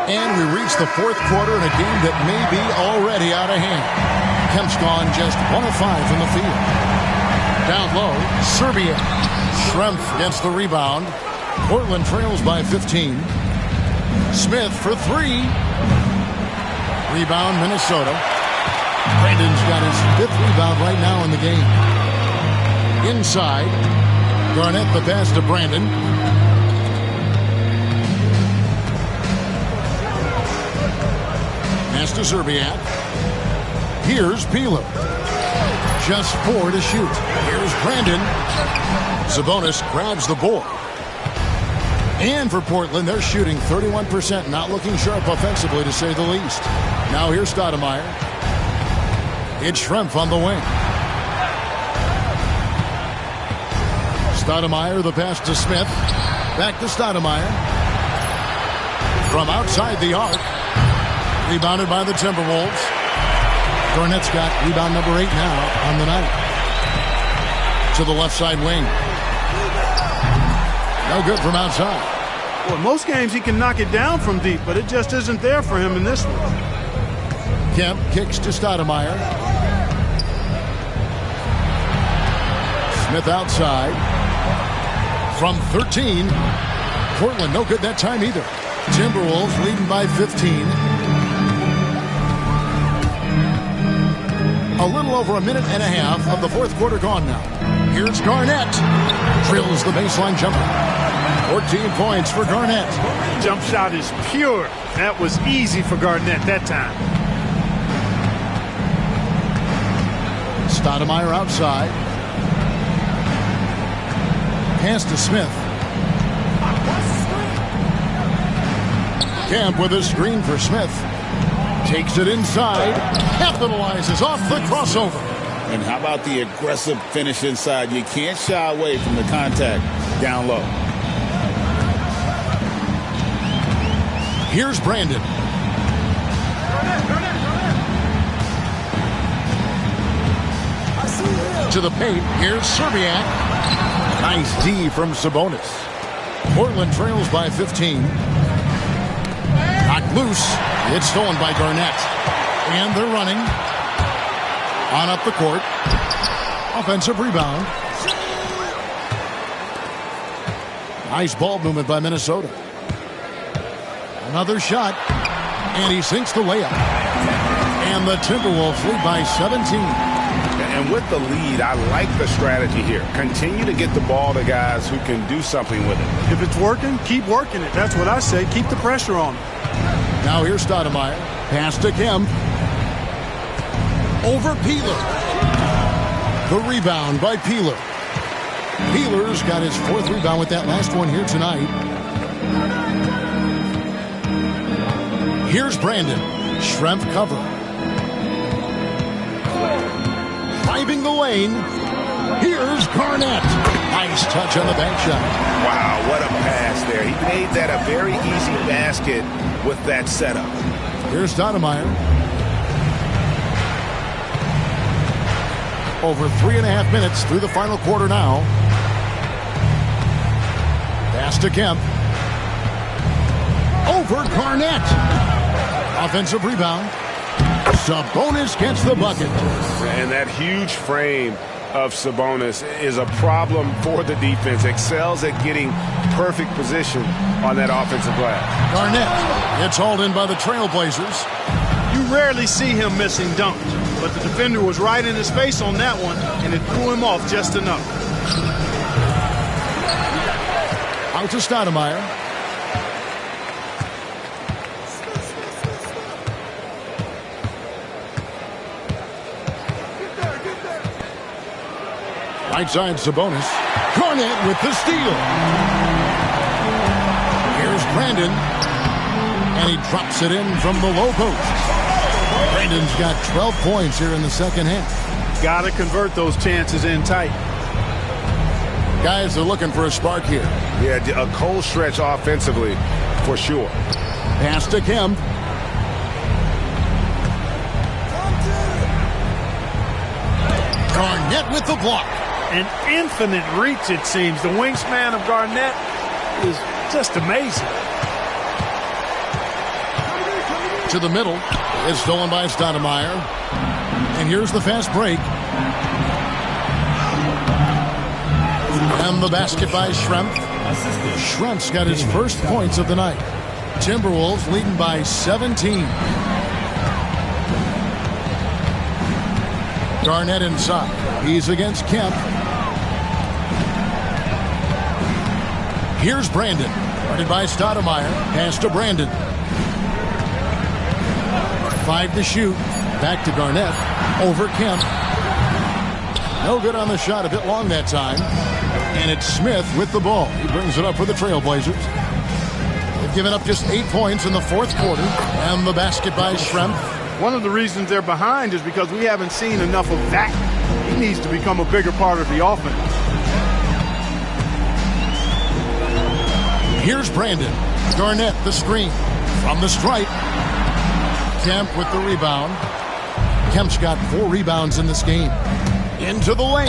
And we reach the fourth quarter in a game that may be already out of hand. Kemp's gone just 1 of 5 from the field. Down low, Serbia. Schrempf gets the rebound. Portland trails by 15. Smith for 3. Rebound, Minnesota. Brandon's got his 5th rebound right now in the game. Inside, Garnett the pass to Brandon. Pass to Zerbiak. Here's Peeler. Just 4 to shoot. Here's Brandon. Sabonis grabs the board. And for Portland, they're shooting 31%. Not looking sharp offensively, to say the least. Now here's Stoudemire. It's Schrempf on the wing. Stoudemire, the pass to Smith. Back to Stoudemire. From outside the arc. Rebounded by the Timberwolves. Garnett's got rebound number 8 now on the night. To the left side wing. No good from outside. Well, most games he can knock it down from deep, but it just isn't there for him in this one. Kemp kicks to Stoudemire. Smith outside. From 13. Portland no good that time either. Timberwolves leading by 15. A little over a minute and a half of the fourth quarter gone now. Here's Garnett. Drills the baseline jumper. 14 points for Garnett. Jump shot is pure. That was easy for Garnett that time. Stoudemire outside. Pass to Smith. Kemp with a screen for Smith. Takes it inside. Capitalizes off the crossover. And how about the aggressive finish inside? You can't shy away from the contact down low. Here's Brandon. To the paint. Here's Serbiak. Nice D from Sabonis. Portland trails by 15. Knocked loose. It's stolen by Garnett. And they're running. On up the court. Offensive rebound. Nice ball movement by Minnesota. Another shot. And he sinks the layup. And the Timberwolves lead by 17. And with the lead, I like the strategy here. Continue to get the ball to guys who can do something with it. If it's working, keep working it. That's what I say. Keep the pressure on him. Now here's Stoudemire. Pass to Kemp. Over Peeler. The rebound by Peeler. Peeler's got his 4th rebound with that last one here tonight. Here's Brandon. Schrempf cover. Driving the lane. Here's Garnett. Nice touch on the bank shot. Wow, what a pass there. He made that a very easy basket with that setup. Here's Stoudemire. Over 3.5 minutes through the final quarter now. Pass to Kemp. Over Garnett. Offensive rebound. Sabonis gets the bucket. And that huge frame of Sabonis is a problem for the defense. Excels at getting perfect position on that offensive glass. Garnett gets hauled in by the Trailblazers. You rarely see him missing dunks, but the defender was right in his face on that one, and it threw him off just enough. Out to Stoudemire. Right side Sabonis. Garnett with the steal. Here's Brandon. And he drops it in from the low post. Brandon's got 12 points here in the second half. Got to convert those chances in tight. Guys are looking for a spark here. Yeah, a cold stretch offensively for sure. Pass to Kemp. Garnett with the block. An infinite reach, it seems. The wingspan of Garnett is just amazing. To the middle. It's stolen by Stoudemire. And here's the fast break. And the basket by Schrempf. Schrempf's got his first points of the night. Timberwolves leading by 17. Garnett inside. He's against Kemp. Here's Brandon. Guarded by Stoudemire. Pass to Brandon. 5 to shoot. Back to Garnett. Over Kemp. No good on the shot. A bit long that time. And it's Smith with the ball. He brings it up for the Trailblazers. They've given up just 8 points in the 4th quarter. And the basket by Schrempf. One of the reasons they're behind is because we haven't seen enough of that. He needs to become a bigger part of the offense. Here's Brandon. Garnett the screen. From the stripe. Kemp with the rebound. Kemp's got 4 rebounds in this game. Into the lane.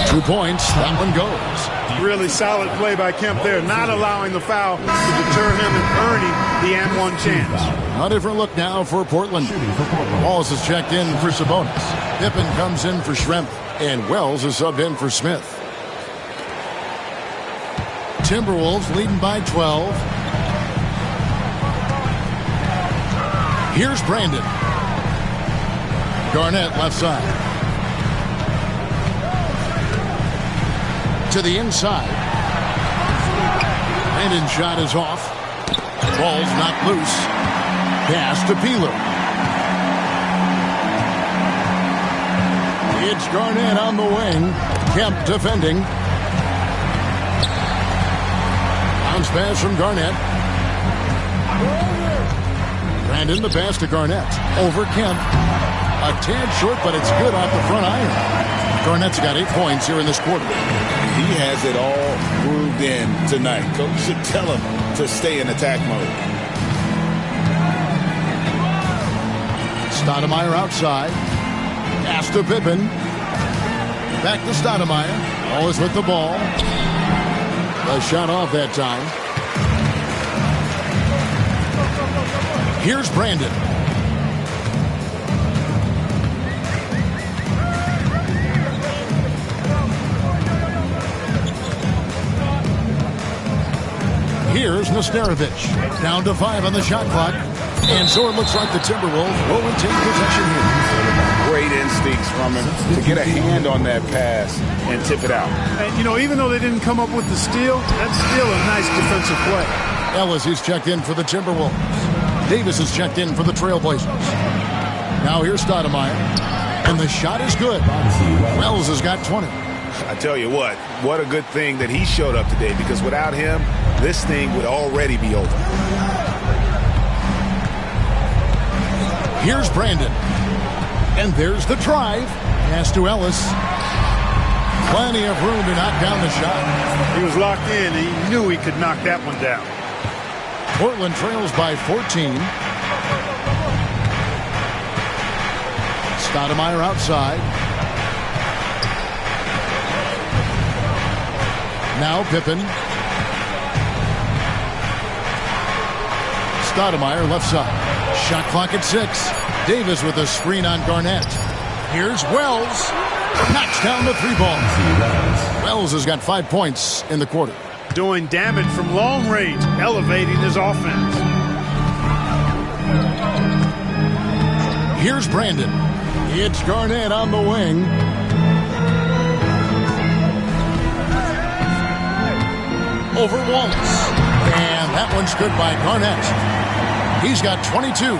2 points. That one goes. Really solid play by Kemp there, not allowing the foul to deter him and earning the and-one chance. A different look now for Portland. Walls is checked in for Sabonis. Pippen comes in for Schrempf. And Wells is subbed in for Smith. Timberwolves leading by 12. Here's Brandon. Garnett left side. To the inside. Brandon's shot is off. Ball's knocked loose. Pass to Peeler. It's Garnett on the wing. Kemp defending. Bounce pass from Garnett. Brandon, the pass to Garnett. Over Kemp. A tad short, but it's good off the front iron. Garnett's got 8 points here in this quarter. He has it all grooved in tonight. Coach should tell him to stay in attack mode. Stoudemire outside. Pass to Pippen. Back to Stoudemire. Always with the ball. A shot off that time. Here's Brandon. Here's Nesterovic. Down to 5 on the shot clock. And so it looks like the Timberwolves will retain possession here. Great instincts from him to get a hand on that pass and tip it out. And, you know, even though they didn't come up with the steal, that's still a nice defensive play. Ellis is checked in for the Timberwolves. Davis is checked in for the Trailblazers. Now here's Stoudemire. And the shot is good. Wells has got 20. I tell you what a good thing that he showed up today, because without him, this thing would already be over. Here's Brandon. And there's the drive. Pass to Ellis. Plenty of room to knock down the shot. He was locked in. He knew he could knock that one down. Portland trails by 14. Stoudemire outside. Now Pippen. Stoudemire left side. Shot clock at 6. Davis with a screen on Garnett. Here's Wells. Knocks down the 3 ball. Wells has got 5 points in the quarter. Doing damage from long range, elevating his offense. Here's Brandon. It's Garnett on the wing. Over Wallace. And that one's good by Garnett. He's got 22.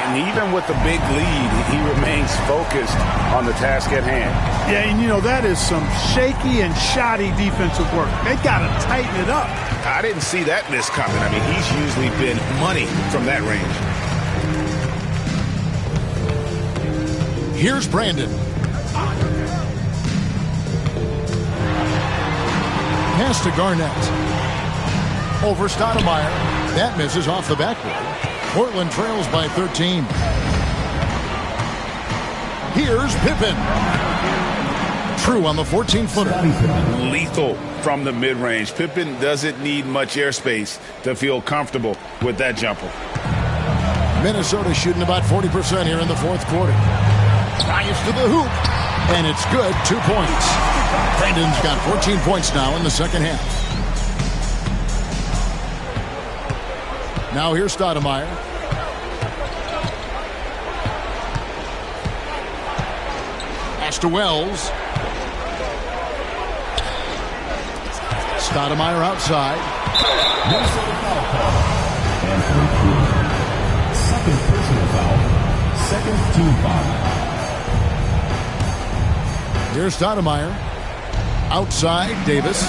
And even with the big lead, he remains focused on the task at hand. Yeah, and you know, that is some shaky and shoddy defensive work. They got to tighten it up. I didn't see that miss coming. I mean, he's usually been money from that range. Here's Brandon. Pass to Garnett. Over Stoudemire. That misses off the backboard. Portland trails by 13. Here's Pippen. True on the 14-footer. Lethal from the mid-range. Pippen doesn't need much airspace to feel comfortable with that jumper. Minnesota shooting about 40% here in the fourth quarter. Drives to the hoop. And it's good. 2 points. Brandon's got 14 points now in the second half. Now here's Stoudemire. Pass to Wells. Stoudemire outside. Minnesota foul call. And second personal foul. Second team foul. Here's Stoudemire. Outside, Davis.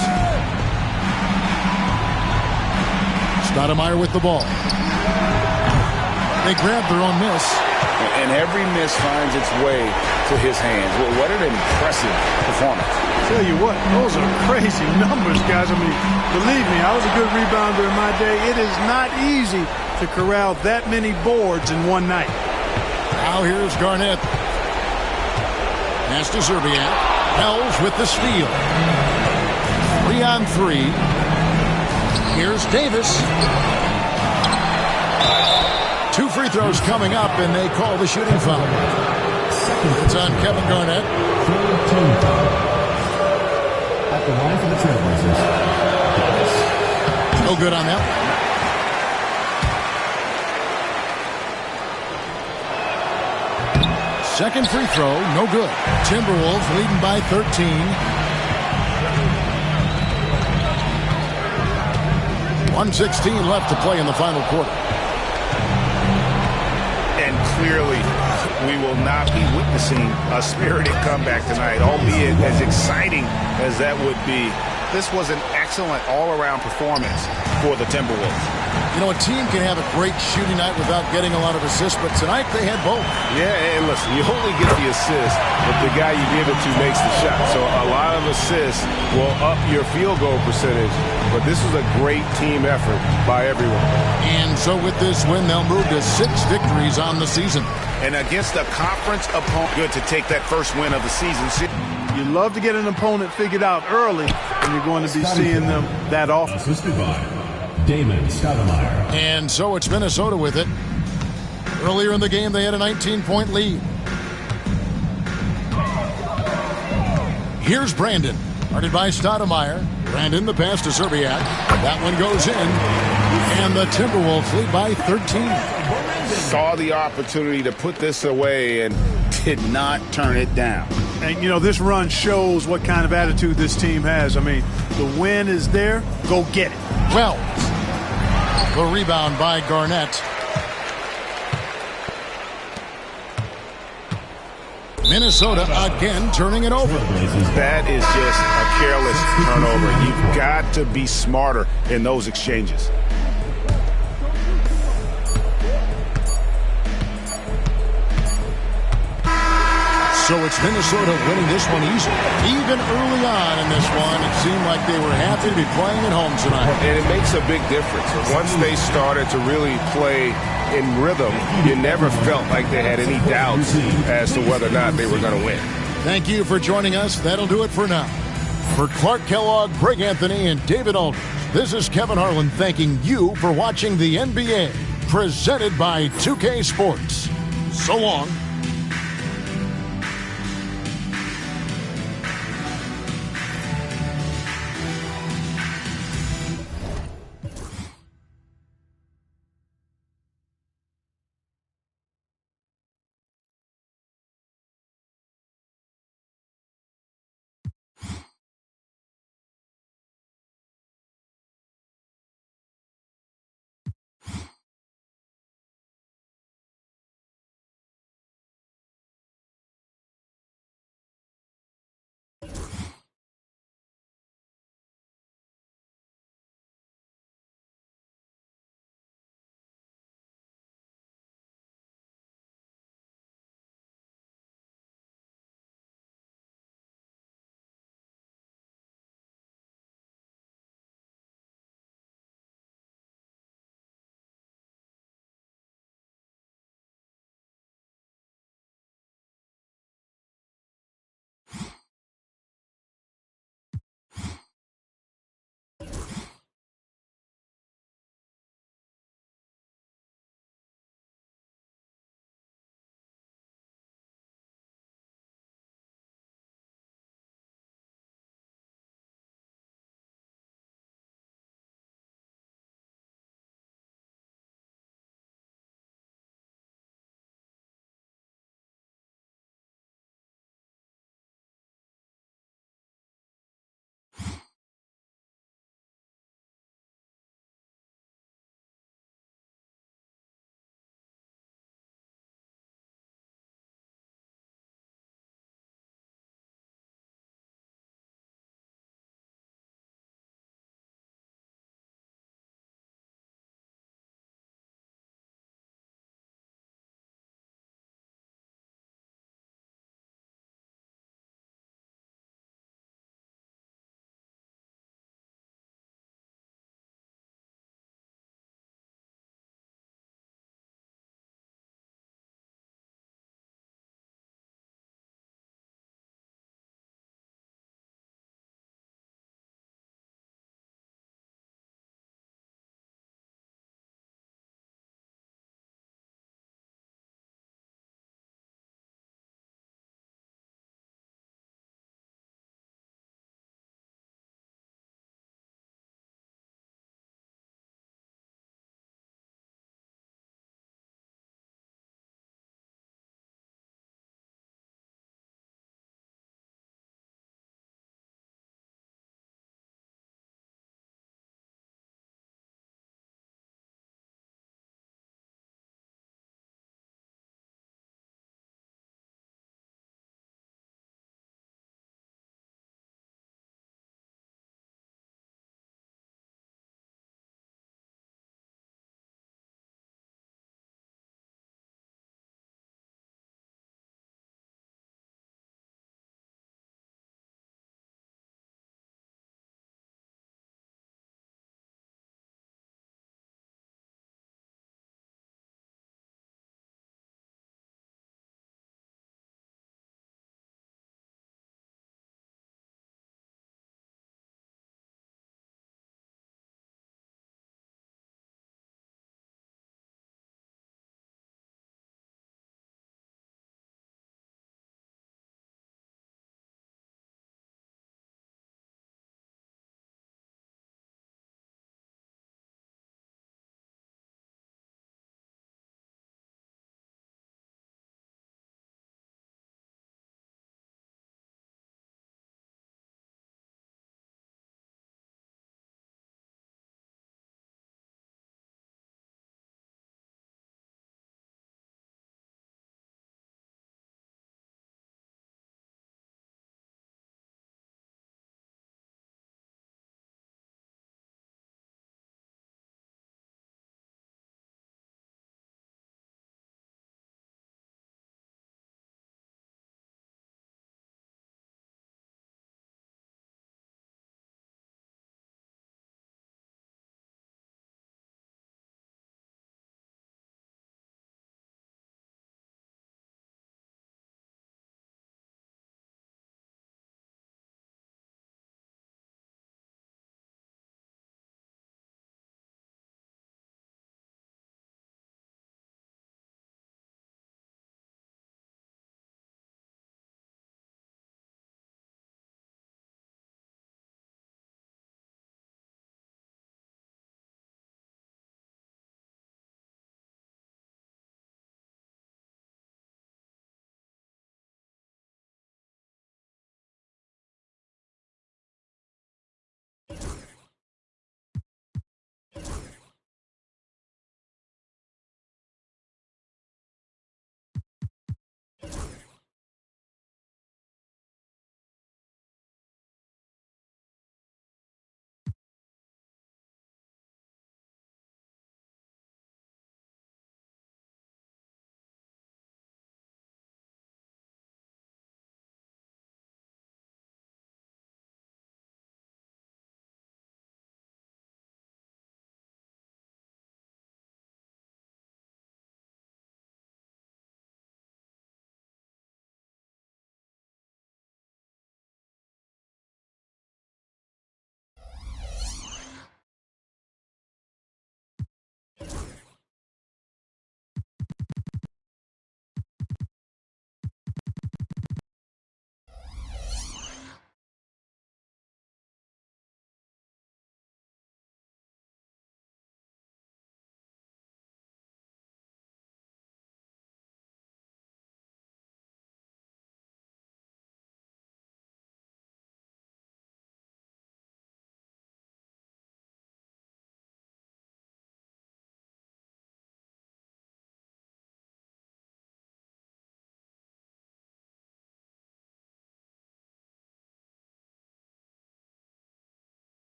Stoudemire with the ball. They grab their own miss. And every miss finds its way to his hands. Well, what an impressive performance. Tell you what, those are crazy numbers, guys. I mean, believe me, I was a good rebounder in my day. It is not easy to corral that many boards in one night. Now here's Garnett. Pass to Zerbiak. Wells with the steal. 3-on-3. Here's Davis. 2 free throws coming up, and they call the shooting foul. It's on Kevin Garnett. At the line for the Trailblazers. No good on that. Second free throw, no good. Timberwolves leading by 13. 1:16 left to play in the final quarter. And clearly, we will not be witnessing a spirited comeback tonight, albeit as exciting as that would be. This was an excellent all-around performance for the Timberwolves. You know, a team can have a great shooting night without getting a lot of assists, but tonight they had both. Yeah, and listen, you only get the assist if the guy you give it to makes the shot. So a lot of assists will up your field goal percentage, but this was a great team effort by everyone. And so with this win, they'll move to 6 victories on the season. And against a conference opponent, good to take that first win of the season. You love to get an opponent figured out early, and you're going to be seeing them that often. Assisted by Damon Stoudemire. And so it's Minnesota with it. Earlier in the game, they had a 19-point lead. Here's Brandon. Guarded by Stoudemire. Brandon, the pass to Serbiak. That one goes in. And the Timberwolves lead by 13. Saw the opportunity to put this away and did not turn it down. And, you know, this run shows what kind of attitude this team has. I mean, the win is there. Go get it. Well, the rebound by Garnett. Minnesota again turning it over. That is just a careless turnover. You've got to be smarter in those exchanges. So it's Minnesota winning this one easily. Even early on in this one, it seemed like they were happy to be playing at home tonight. And it makes a big difference. Once they started to really play in rhythm, you never felt like they had any doubts as to whether or not they were going to win. Thank you for joining us. That'll do it for now. For Clark Kellogg, Greg Anthony, and David Aldridge, this is Kevin Harlan thanking you for watching the NBA, presented by 2K Sports. So long.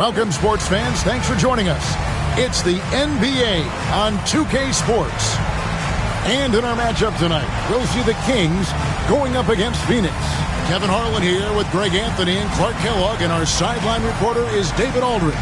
Welcome, sports fans. Thanks for joining us. It's the NBA on 2K Sports. And in our matchup tonight, we'll see the Kings going up against Phoenix. Kevin Harlan here with Greg Anthony and Clark Kellogg, and our sideline reporter is David Aldridge.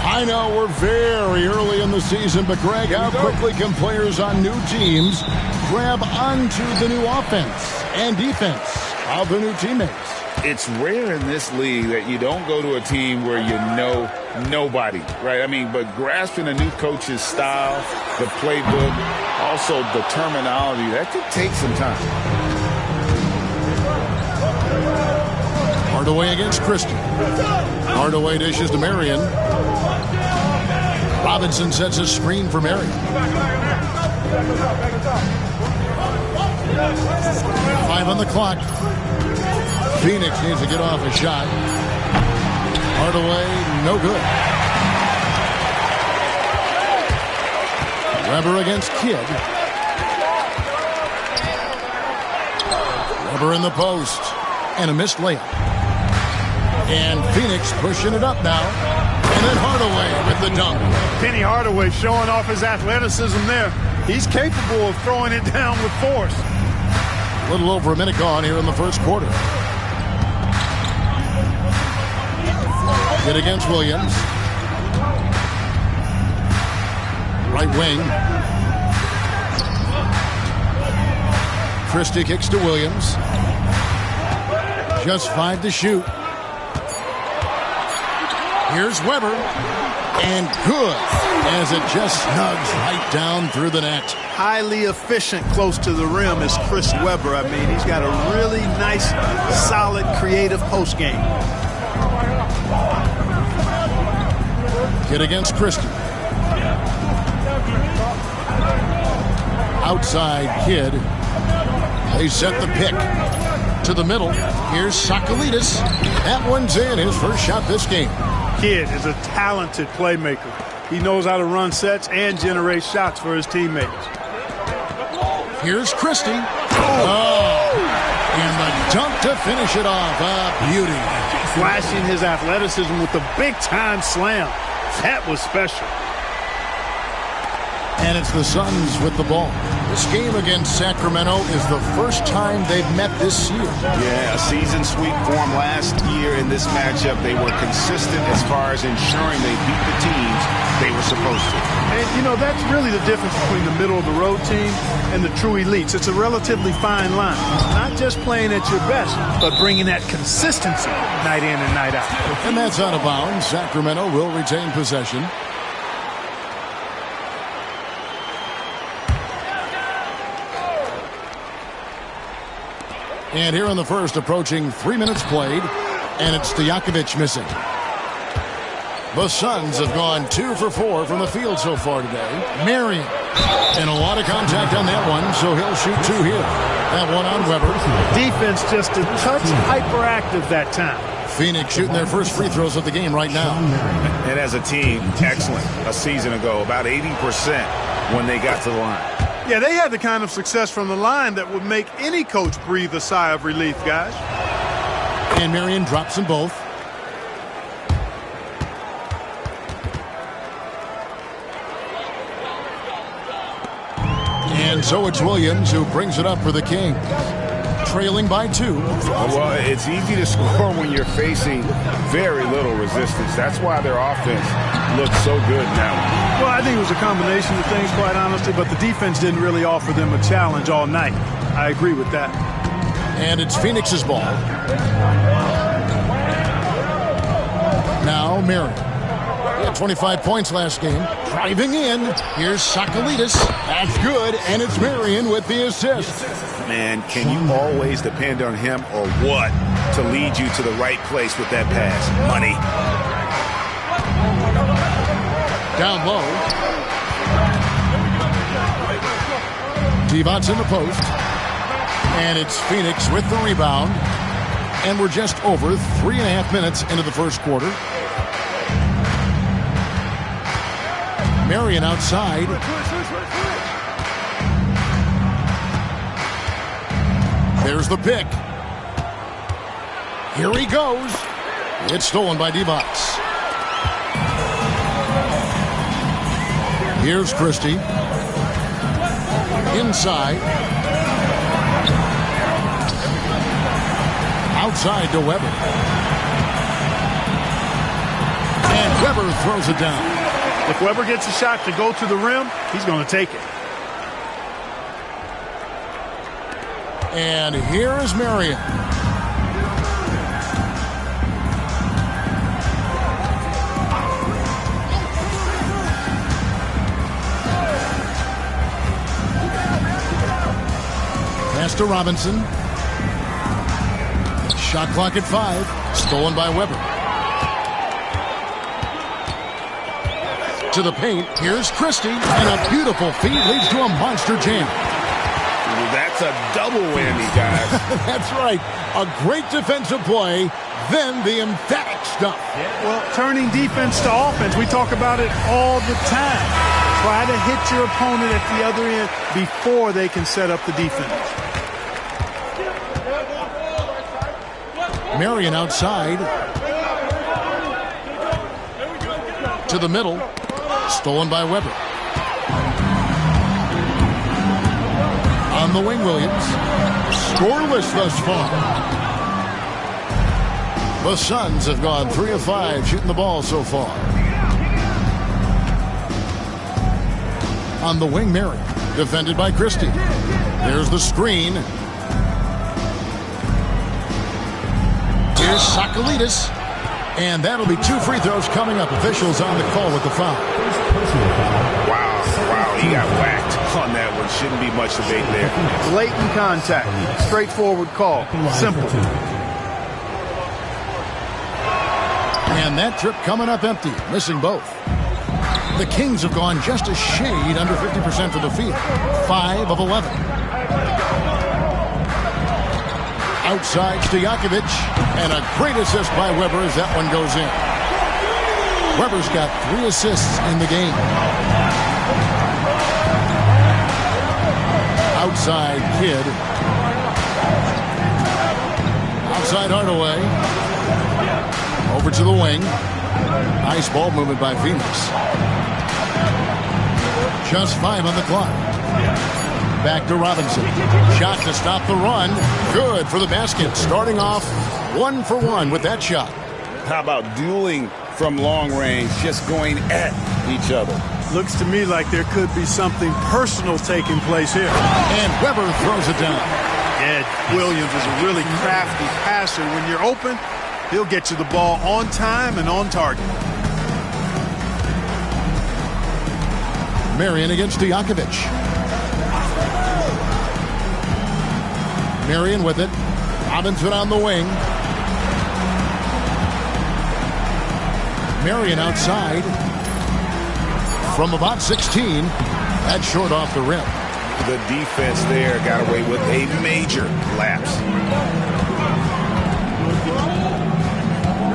I know we're very early in the season, but Greg, how quickly can players on new teams grab onto the new offense and defense of the new teammates? It's rare in this league that you don't go to a team where you know nobody, right? I mean, but grasping a new coach's style, the playbook, also the terminology, that could take some time. Hardaway against Christie. Hardaway dishes to Marion. Robinson sets a screen for Marion. 5 on the clock. Phoenix needs to get off a shot. Hardaway, no good. Weber against Kidd. Weber in the post. And a missed layup. And Phoenix pushing it up now. And then Hardaway with the dunk. Penny Hardaway showing off his athleticism there. He's capable of throwing it down with force. A little over a minute gone here in the first quarter. Hit against Williams. Right wing. Christie kicks to Williams. Just 5 to shoot. Here's Weber. And good, as it just snugs right down through the net. Highly efficient close to the rim is Chris Weber. I mean, he's got a really nice, solid, creative post game. Hit against Christie. Outside Kidd. They set the pick to the middle. Here's Sakalidis. That one's in, his first shot this game. Kidd is a talented playmaker. He knows how to run sets and generate shots for his teammates. Here's Christie. Oh! And the dunk to finish it off. A beauty. Flashing his athleticism with a big-time slam. That was special. And it's the Suns with the ball. This game against Sacramento is the first time they've met this year. Yeah, a season sweep form last year in this matchup. They were consistent as far as ensuring they beat the teams they were supposed to. And, you know, that's really the difference between the middle-of-the-road team and the true elites. It's a relatively fine line. Not just playing at your best, but bringing that consistency night in and night out. And that's out of bounds. Sacramento will retain possession. And here in the first, approaching 3 minutes played, and it's Stojakovic missing. The Suns have gone 2 for 4 from the field so far today. Marion, and a lot of contact on that one, so he'll shoot 2 here. That one on Weber. Defense just a touch hyperactive that time. Phoenix shooting their first free throws of the game right now. And as a team, excellent. A season ago, about 80% when they got to the line. Yeah, they had the kind of success from the line that would make any coach breathe a sigh of relief, guys. And Marion drops them both. And so it's Williams who brings it up for the Kings. Trailing by 2. Well, it's easy to score when you're facing very little resistance. That's why their offense looks so good now. Well, I think it was a combination of things, quite honestly, but the defense didn't really offer them a challenge all night. I agree with that. And it's Phoenix's ball. Now Marion. He had 25 points last game. Driving in. Here's Sakalidis. That's good, and it's Marion with the assist. Man, can you always depend on him or what to lead you to the right place with that pass? Money. Down low. Divac in the post. And it's Phoenix with the rebound. And we're just over 3.5 minutes into the first quarter. Marion outside. There's the pick. Here he goes. It's stolen by Divac. Here's Christie. Inside. Outside to Weber. And Weber throws it down. If Weber gets a shot to go to the rim, he's going to take it. And here is Marion. Pass to Robinson. Shot clock at 5. Stolen by Weber. To the paint. Here's Christie. And a beautiful feed leads to a monster jam. That's a double whammy, guys. That's right. A great defensive play, then the emphatic stuff. Yeah, well, turning defense to offense, we talk about it all the time. Try to hit your opponent at the other end before they can set up the defense. Marion outside. To the middle. Stolen by Weber. On the wing, Williams. Scoreless thus far. The Suns have gone 3 of 5 shooting the ball so far. On the wing, Marion. Defended by Christie. There's the screen. Here's Sakalidis. And that'll be 2 free throws coming up. Officials on the call with the foul. Wow, he got whacked on that one. Shouldn't be much debate there. Blatant contact. Straightforward call. Simple. And that trip coming up empty. Missing both. The Kings have gone just a shade under 50% from the field. 5 of 11. Outside Stojakovic, and a great assist by Weber as that one goes in. Weber's got 3 assists in the game. Outside Kidd. Outside Hardaway. Over to the wing. Nice ball movement by Phoenix. Just 5 on the clock. Back to Robinson. Shot to stop the run. Good for the basket. Starting off 1 for 1 with that shot. How about dueling from long range, just going at each other? Looks to me like there could be something personal taking place here. And Weber throws it down. Yeah, Williams is a really crafty passer. When you're open, he'll get you the ball on time and on target. Marion against Stojakovic. Marion with it. Robinson on the wing. Marion outside. From about 16. That's short off the rim. The defense there got away with a major lapse.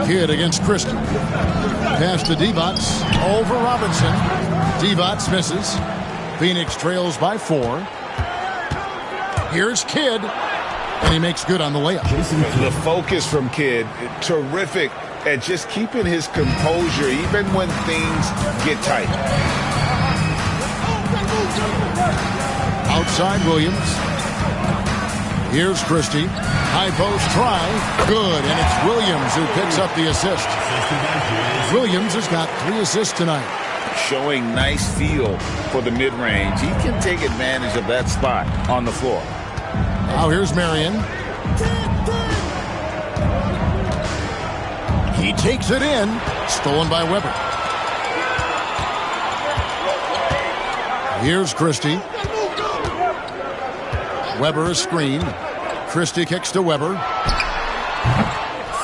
Kidd against Christie. Pass to Divac. Over Robinson. Divac misses. Phoenix trails by 4. Here's Kidd. And he makes good on the layup. The focus from Kidd, terrific at just keeping his composure even when things get tight. Outside Williams. Here's Christie. High post try. Good. And it's Williams who picks up the assist. Williams has got 3 assists tonight. Showing nice feel for the mid-range. He can take advantage of that spot on the floor. Now here's Marion. He takes it in. Stolen by Weber. Here's Christie. Weber a screen. Christie kicks to Weber.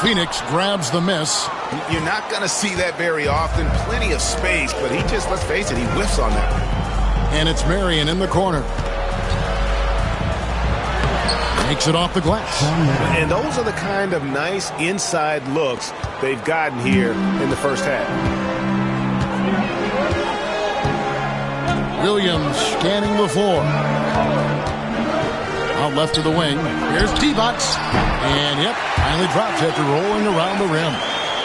Phoenix grabs the miss. You're not going to see that very often. Plenty of space, but he just, let's face it, he whiffs on that. And it's Marion in the corner. Takes it off the glass. And those are the kind of nice inside looks they've gotten here in the first half. Williams scanning the floor. Out left to the wing. Here's Divac. And, yep, finally drops after rolling around the rim.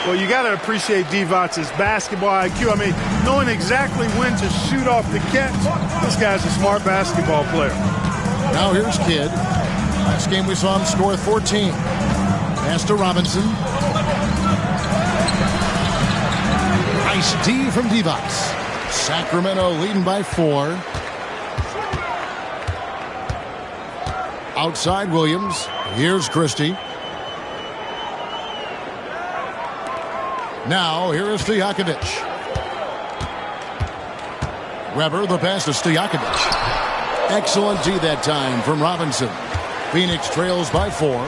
Well, you got to appreciate Divac's basketball IQ. I mean, knowing exactly when to shoot off the catch. This guy's a smart basketball player. Now here's Kidd. Last game we saw him score 14. Pass to Robinson. Nice D from Divac. Sacramento leading by 4. Outside Williams. Here's Christie. Now here is Stojakovic. Weber, the pass to Stojakovic. Excellent D that time from Robinson. Phoenix trails by 4.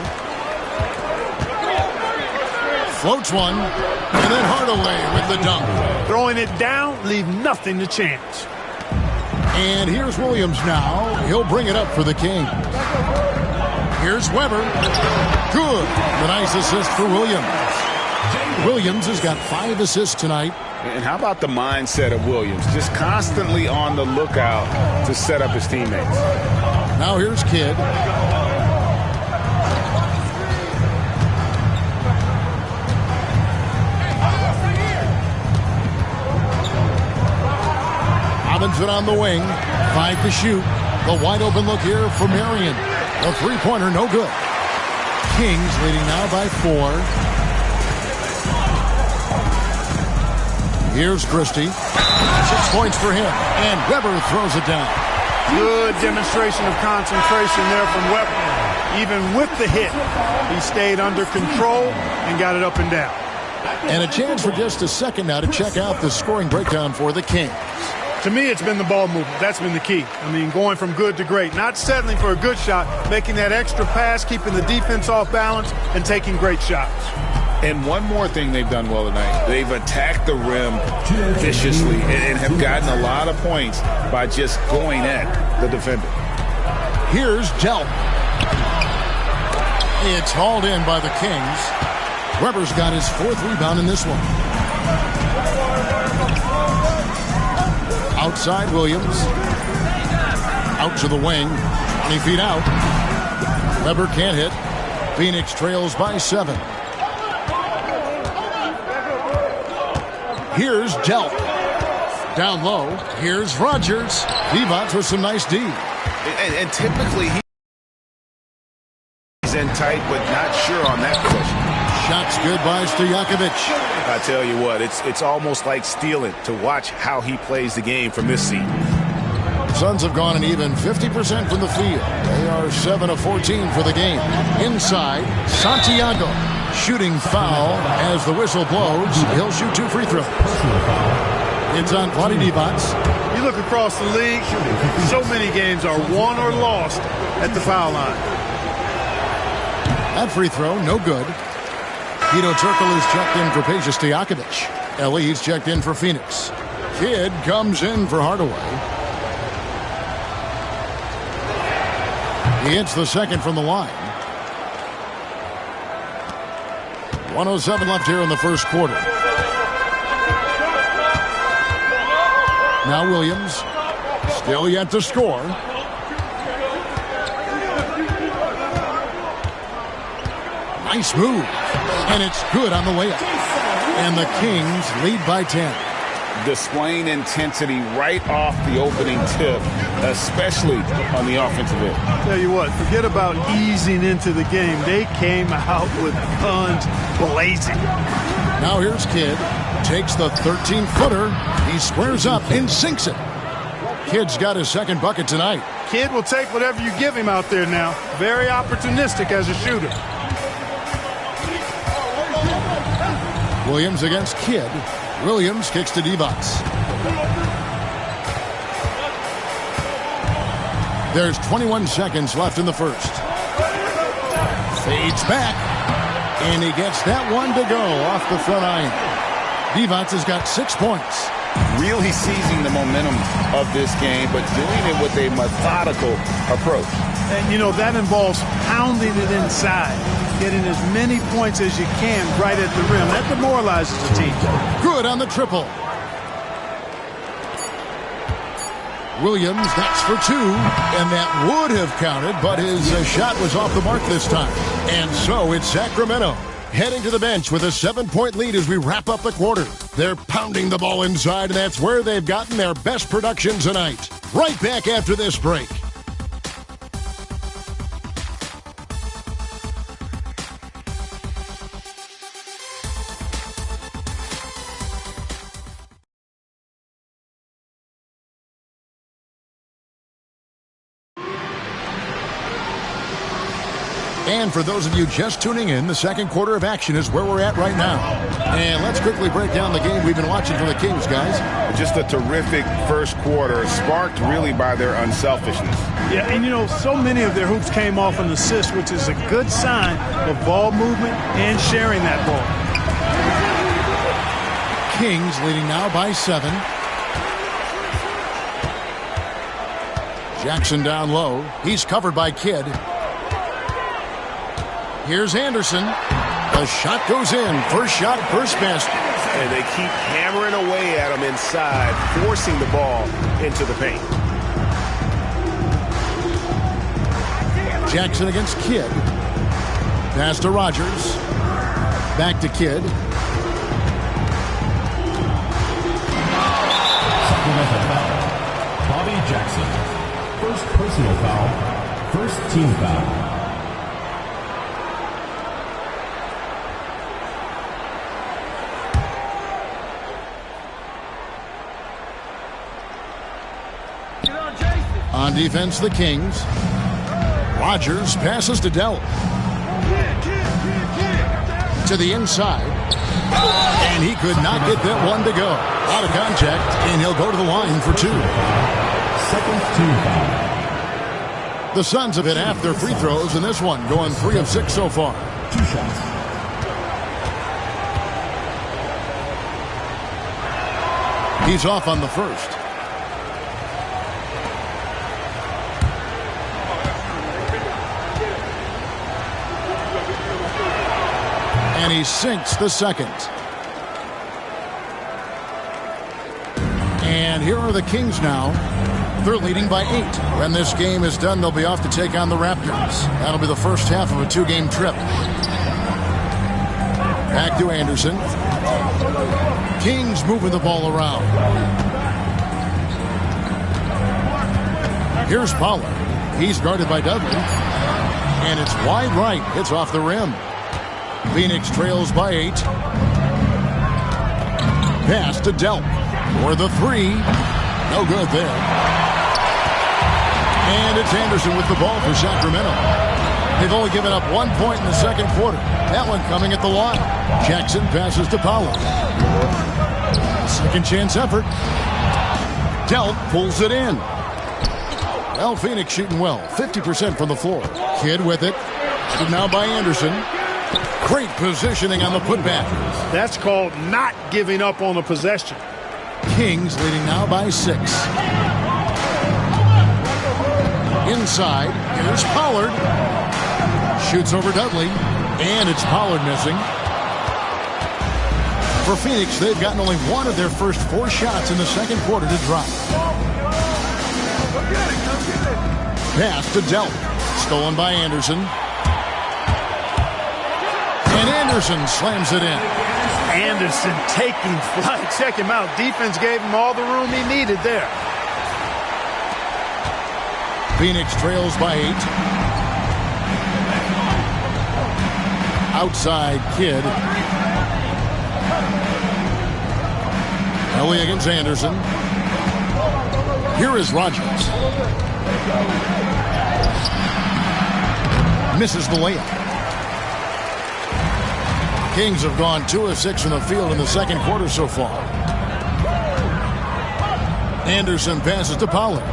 Floats one. And then Hardaway with the dunk. Throwing it down, leave nothing to chance. And here's Williams now. He'll bring it up for the Kings. Here's Weber. Good. The nice assist for Williams. Williams has got 5 assists tonight. And how about the mindset of Williams? Just constantly on the lookout to set up his teammates. Now here's Kidd. Robinson on the wing. 5 to shoot. The wide open look here for Marion. The three-pointer, no good. Kings leading now by 4. Here's Christie. 6 points for him. And Weber throws it down. Good demonstration of concentration there from Weber. Even with the hit, he stayed under control and got it up and down. And a chance for just a second now to check out the scoring breakdown for the Kings. To me, it's been the ball movement. That's been the key. I mean, going from good to great. Not settling for a good shot, making that extra pass, keeping the defense off balance, and taking great shots. And one more thing they've done well tonight. They've attacked the rim viciously and have gotten a lot of points by just going at the defender. Here's Delp. It's hauled in by the Kings. Weber's got his 4th rebound in this one. Outside Williams. Out to the wing. 20 feet out. Weber can't hit. Phoenix trails by 7. Here's Delp. Down low. Here's Rogers. Divac with some nice D. And typically he's in tight, but not sure on that possession. Shots good by Stojakovic. I tell you what, it's almost like stealing to watch how he plays the game from this seat. Suns have gone an even 50% from the field. They are 7 of 14 for the game. Inside, Santiago. Shooting foul as the whistle blows. He'll shoot 2 free throws. It's on Vlade Divac. You look across the league, so many games are won or lost at the foul line. That free throw, no good. Hedo Turkle is checked in for Peja Stojakovic. Elie's checked in for Phoenix. Kidd comes in for Hardaway. He hits the second from the line. 1:07 left here in the first quarter. Now Williams, still yet to score. Nice move, and it's good on the layup. And the Kings lead by 10. Displaying intensity right off the opening tip, especially on the offensive end. Tell you what, forget about easing into the game. They came out with guns blazing. Now here's Kidd. Takes the 13-footer. He squares up and sinks it. Kidd's got his second bucket tonight. Kidd will take whatever you give him out there now. Very opportunistic as a shooter. Williams against Kidd. Williams kicks to Divac. There's 21 seconds left in the first. Fades back. And he gets that one to go off the front iron. Divac has got 6 points. really seizing the momentum of this game, but doing it with a methodical approach. And, you know, that involves pounding it inside, getting as many points as you can right at the rim. That demoralizes the team. Good on the triple. Williams, that's for two, and that would have counted, but his shot was off the mark this time. And so it's Sacramento heading to the bench with a 7-point lead as we wrap up the quarter. They're pounding the ball inside, and that's where they've gotten their best production tonight. Right back after this break. And for those of you just tuning in, the second quarter of action is where we're at right now. And let's quickly break down the game we've been watching from the Kings, guys. Just a terrific first quarter, sparked really by their unselfishness. Yeah, and you know, so many of their hoops came off an assist, which is a good sign of ball movement and sharing that ball. Kings leading now by 7. Jackson down low. He's covered by Kidd. Here's Anderson. The shot goes in. First shot, first basket. And they keep hammering away at him inside, forcing the ball into the paint. Jackson against Kidd. Pass to Rogers. Back to Kidd. Sacramento foul. Bobby Jackson. First personal foul. First team foul. On defense, the Kings. Rogers passes to Dell. To the inside. And he could not get that one to go. Out of contact, and he'll go to the line for 2. Second team foul. The Suns have hit half their free throws in this one, going 3 of 6 so far. 2 shots. He's off on the first. And he sinks the second. And here are the Kings now. They're leading by 8. When this game is done, they'll be off to take on the Raptors. That'll be the first half of a 2-game trip. Back to Anderson. Kings moving the ball around. Here's Pollard. He's guarded by Dudley. And it's wide right. Hits off the rim. Phoenix trails by 8. Pass to Delp for the 3. No good there. And it's Anderson with the ball for Sacramento. They've only given up 1 point in the second quarter. That one coming at the line. Jackson passes to Pollard. Second chance effort. Delp pulls it in. Well, Phoenix shooting well. 50% from the floor. Kidd with it. Now by Anderson. Great positioning on the putback. That's called not giving up on a possession. Kings leading now by 6. Inside, here's Pollard. Shoots over Dudley, and it's Pollard missing. For Phoenix, they've gotten only 1 of their first 4 shots in the second quarter to drop. Pass to Delp. Stolen by Anderson. And Anderson slams it in. Anderson taking flight. Check him out. Defense gave him all the room he needed there. Phoenix trails by 8. Outside Kidd. Ellie against Anderson. Here is Rogers. Misses the layup. Kings have gone 2 of 6 from the field in the second quarter so far. Anderson passes to Pollard.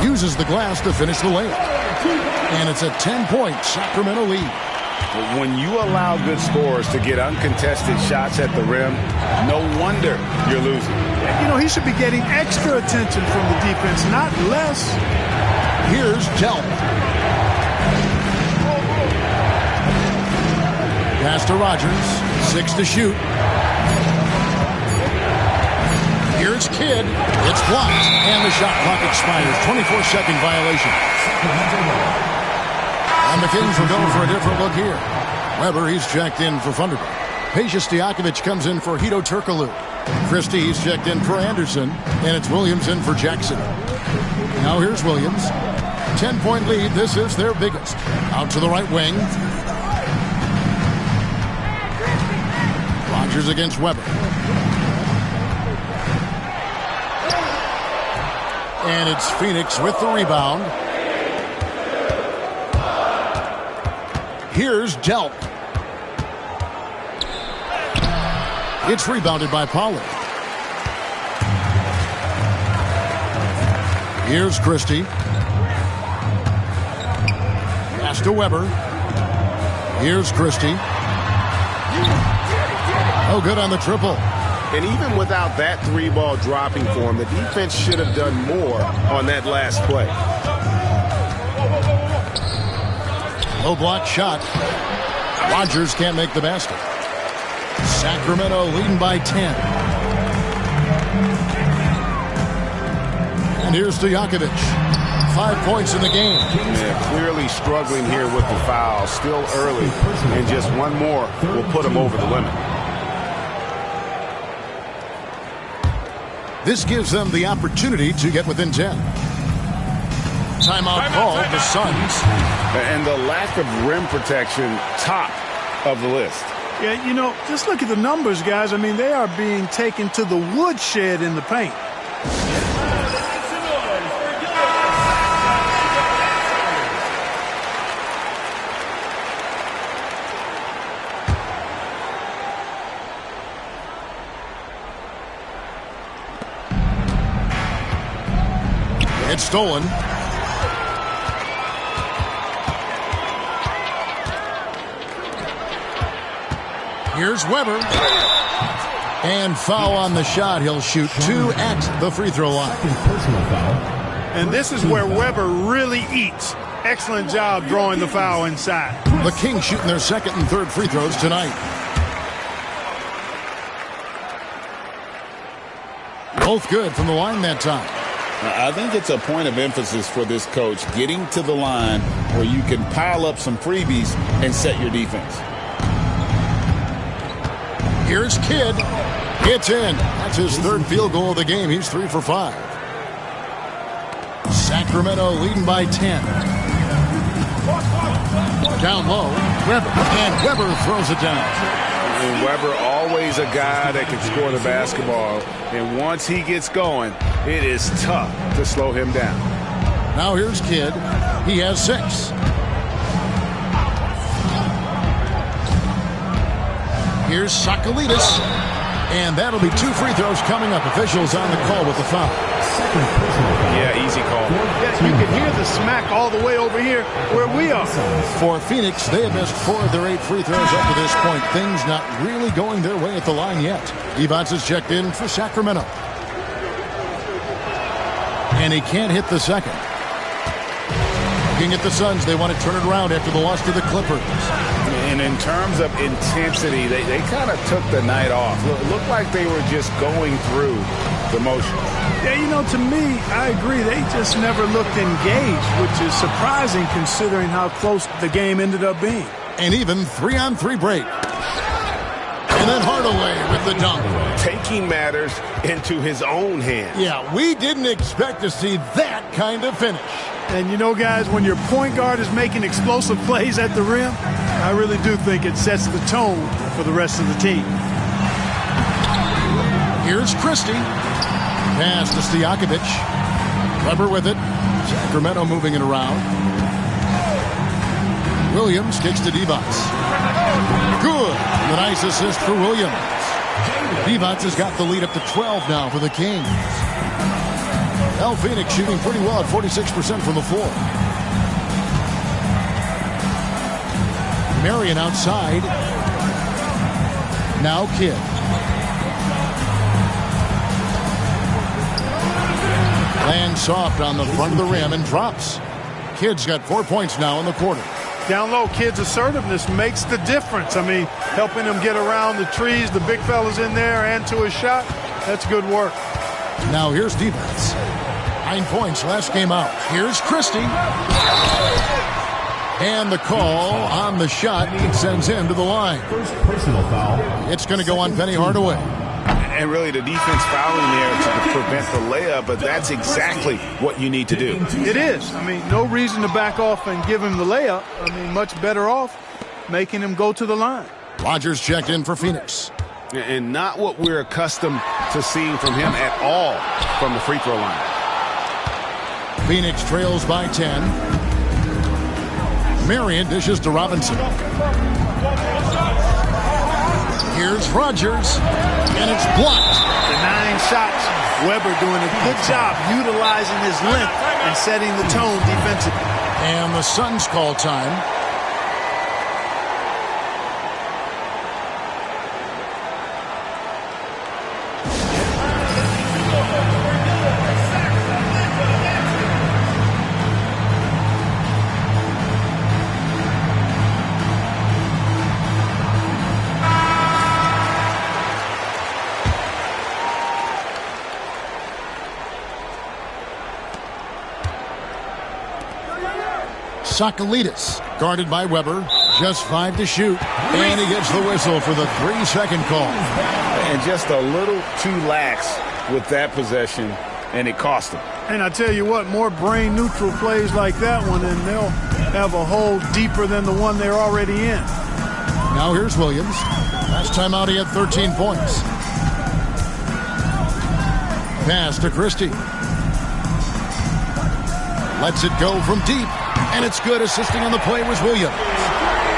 Uses the glass to finish the layup. And it's a 10-point Sacramento lead. When you allow good scorers to get uncontested shots at the rim, no wonder you're losing. You know, he should be getting extra attention from the defense, not less. Here's Delp. Pass to Rogers. 6 to shoot. Here's Kidd. It's blocked. And the shot clock expires. 24-second violation. And the Kings will go for a different look here. Weber, he's checked in for Thunderbird. Peja Stojakovic comes in for Hedo Turkoglu. Christie, he's checked in for Anderson. And it's Williams in for Jackson. Now here's Williams. 10-point lead. This is their biggest. Out to the right wing. Rogers against Weber. And it's Phoenix with the rebound. Here's Delp. It's rebounded by Pollard. Here's Christie. Pass to Weber. Here's Christie. Oh, good on the triple. And even without that 3-ball dropping for him, the defense should have done more on that last play. Low block shot. Rogers can't make the basket. Sacramento leading by 10. And here's Stojakovic. 5 points in the game. Yeah, clearly struggling here with the foul. Still early. And just one more will put him over the limit. This gives them the opportunity to get within 10. Timeout call, the Suns. And the lack of rim protection, top of the list. Yeah, you know, just look at the numbers, guys. I mean, they are being taken to the woodshed in the paint. It's stolen. Here's Weber. And foul on the shot. He'll shoot 2 at the free throw line. And this is where Weber really eats. Excellent job drawing the foul inside. The Kings shooting their second and third free throws tonight. Both good from the line that time. I think it's a point of emphasis for this coach, getting to the line where you can pile up some freebies and set your defense. Here's Kidd. It's in. That's his third field goal of the game. He's 3 for 5. Sacramento leading by 10. Down low, Weber. And Weber throws it down. And Weber, always a guy that can score the basketball. And once he gets going, it is tough to slow him down. Now here's Kidd. He has 6. Here's Sakalidis. And that'll be 2 free throws coming up. Officials on the call with the foul. Yeah, easy call. Yeah, you can hear the smack all the way over here where we are. For Phoenix, they have missed 4 of their 8 free throws up to this point. Things not really going their way at the line yet. Evans is checked in for Sacramento. And he can't hit the second. Looking at the Suns, they want to turn it around after the loss to the Clippers. And in terms of intensity, they kind of took the night off. It looked like they were just going through the motions. Yeah, you know, to me, I agree. They just never looked engaged, which is surprising considering how close the game ended up being. And even 3-on-3 break. And then Hardaway with the dunk. Taking matters into his own hands. Yeah, we didn't expect to see that kind of finish. And you know, guys, when your point guard is making explosive plays at the rim, I really do think it sets the tone for the rest of the team. Here's Christie. Pass to Stojakovic. Weber with it. Sacramento moving it around. Williams kicks to Divac. Good. The nice assist for Williams. Divac has got the lead up to 12 now for the Kings. El Phoenix shooting pretty well at 46% from the floor. Marion outside. Now Kidd. Lands soft on the front of the rim and drops. Kidd's got 4 points now in the quarter. Down low, Kidd's assertiveness makes the difference. I mean, helping him get around the trees, the big fellas in there, and to his shot. That's good work. Now here's defense. 9 points last game out. Here's Christie. And the call on the shot sends him to the line. First personal foul. It's going to go on Penny Hardaway. And really the defense fouling there to prevent the layup, but that's exactly what you need to do. It is. I mean, no reason to back off and give him the layup. I mean, much better off making him go to the line. Rogers checked in for Phoenix. And not what we're accustomed to seeing from him at all from the free throw line. Phoenix trails by 10. Marion dishes to Robinson. Here's Rogers, and it's blocked. The 9 shots. Webber doing a good job utilizing his length and setting the tone defensively. And the Suns call time. Sakalidis, guarded by Webber, just 5 to shoot, and he gets the whistle for the 3-second call. And just a little too lax with that possession, and it cost him. And I tell you what, more brain-neutral plays like that one, and they'll have a hole deeper than the one they're already in. Now here's Williams. Last time out he had 13 points. Pass to Christie. Lets it go from deep. And it's good. Assisting on the play was Williams.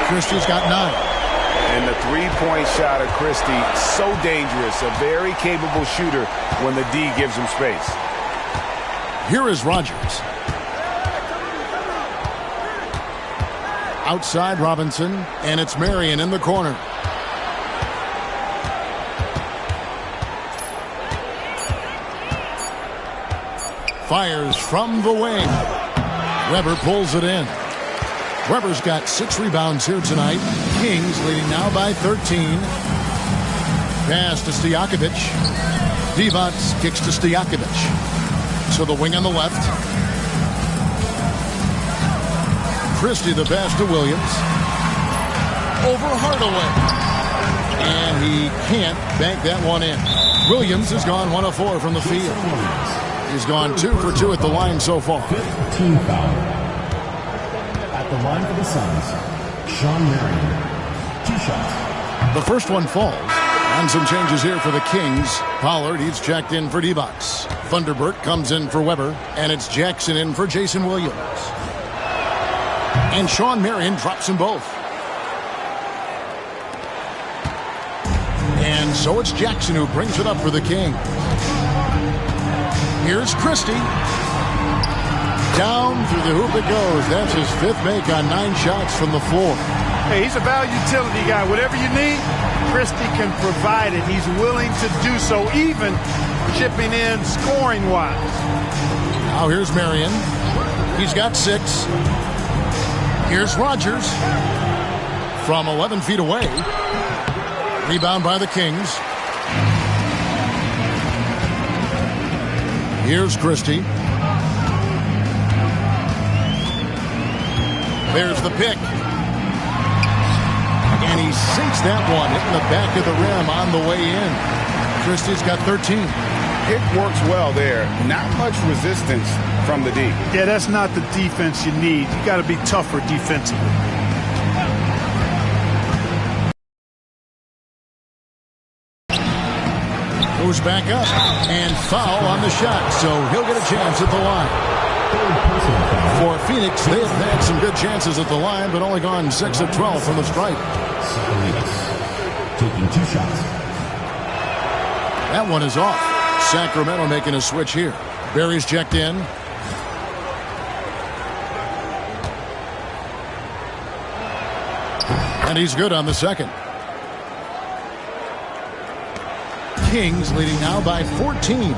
Christie's got 9. And the three-point shot of Christie, so dangerous. A very capable shooter when the D gives him space. Here is Rogers. Outside Robinson, and it's Marion in the corner. Fires from the wing. Webber pulls it in. Webber's got 6 rebounds here tonight. Kings leading now by 13. Pass to Stojakovic. Divac kicks to Stojakovic. To the wing on the left. Christie the pass to Williams. Over Hardaway. And he can't bank that one in. Williams has gone 1 of 4 from the field. He's gone 2 for 2 at the line so far. 15 foul. At the line for the Suns, Shawn Marion. 2 shots. The first one falls. And some changes here for the Kings. Pollard, he's checked in for Divac. Thunderbird comes in for Webber. And it's Jackson in for Jason Williams. And Shawn Marion drops them both. And so it's Jackson who brings it up for the Kings. Here's Christie. Down through the hoop it goes. That's his 5th make on 9 shots from the floor. Hey, he's a value utility guy. Whatever you need, Christie can provide it. He's willing to do so, even chipping in scoring-wise. Now here's Marion. He's got 6. Here's Rogers from 11 feet away. Rebound by the Kings. Here's Christie. There's the pick. And he sinks that one, hitting the back of the rim on the way in. Christie's got 13. It works well there. Not much resistance from the D. Yeah, that's not the defense you need. You got to be tougher defensively. Goes back up and foul on the shot, so he'll get a chance at the line. For Phoenix, they have had some good chances at the line, but only gone 6 of 12 from the stripe. Taking 2 shots. That one is off. Sacramento making a switch here. Barry's checked in. And he's good on the second. Kings leading now by 14.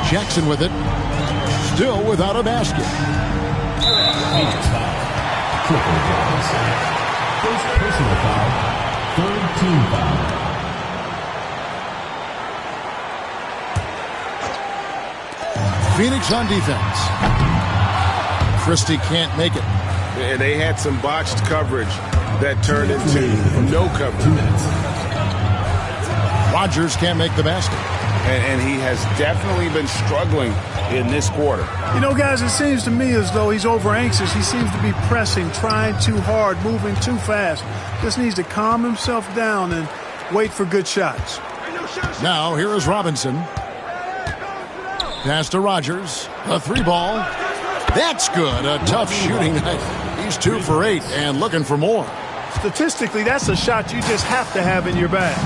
Jackson with it. Still without a basket. Phoenix foul. Triple Jones. First personal foul. Third team foul. Phoenix on defense. Christie can't make it. And they had some botched coverage that turned into no coverage. Rogers can't make the basket. And he has definitely been struggling in this quarter. You know, guys, it seems to me as though he's over anxious. He seems to be pressing, trying too hard, moving too fast. Just needs to calm himself down and wait for good shots. Now here is Robinson. Pass to Rogers. A 3-ball. That's good. A tough shooting night. He's 2 for 8 and looking for more. Statistically, that's a shot you just have to have in your bag.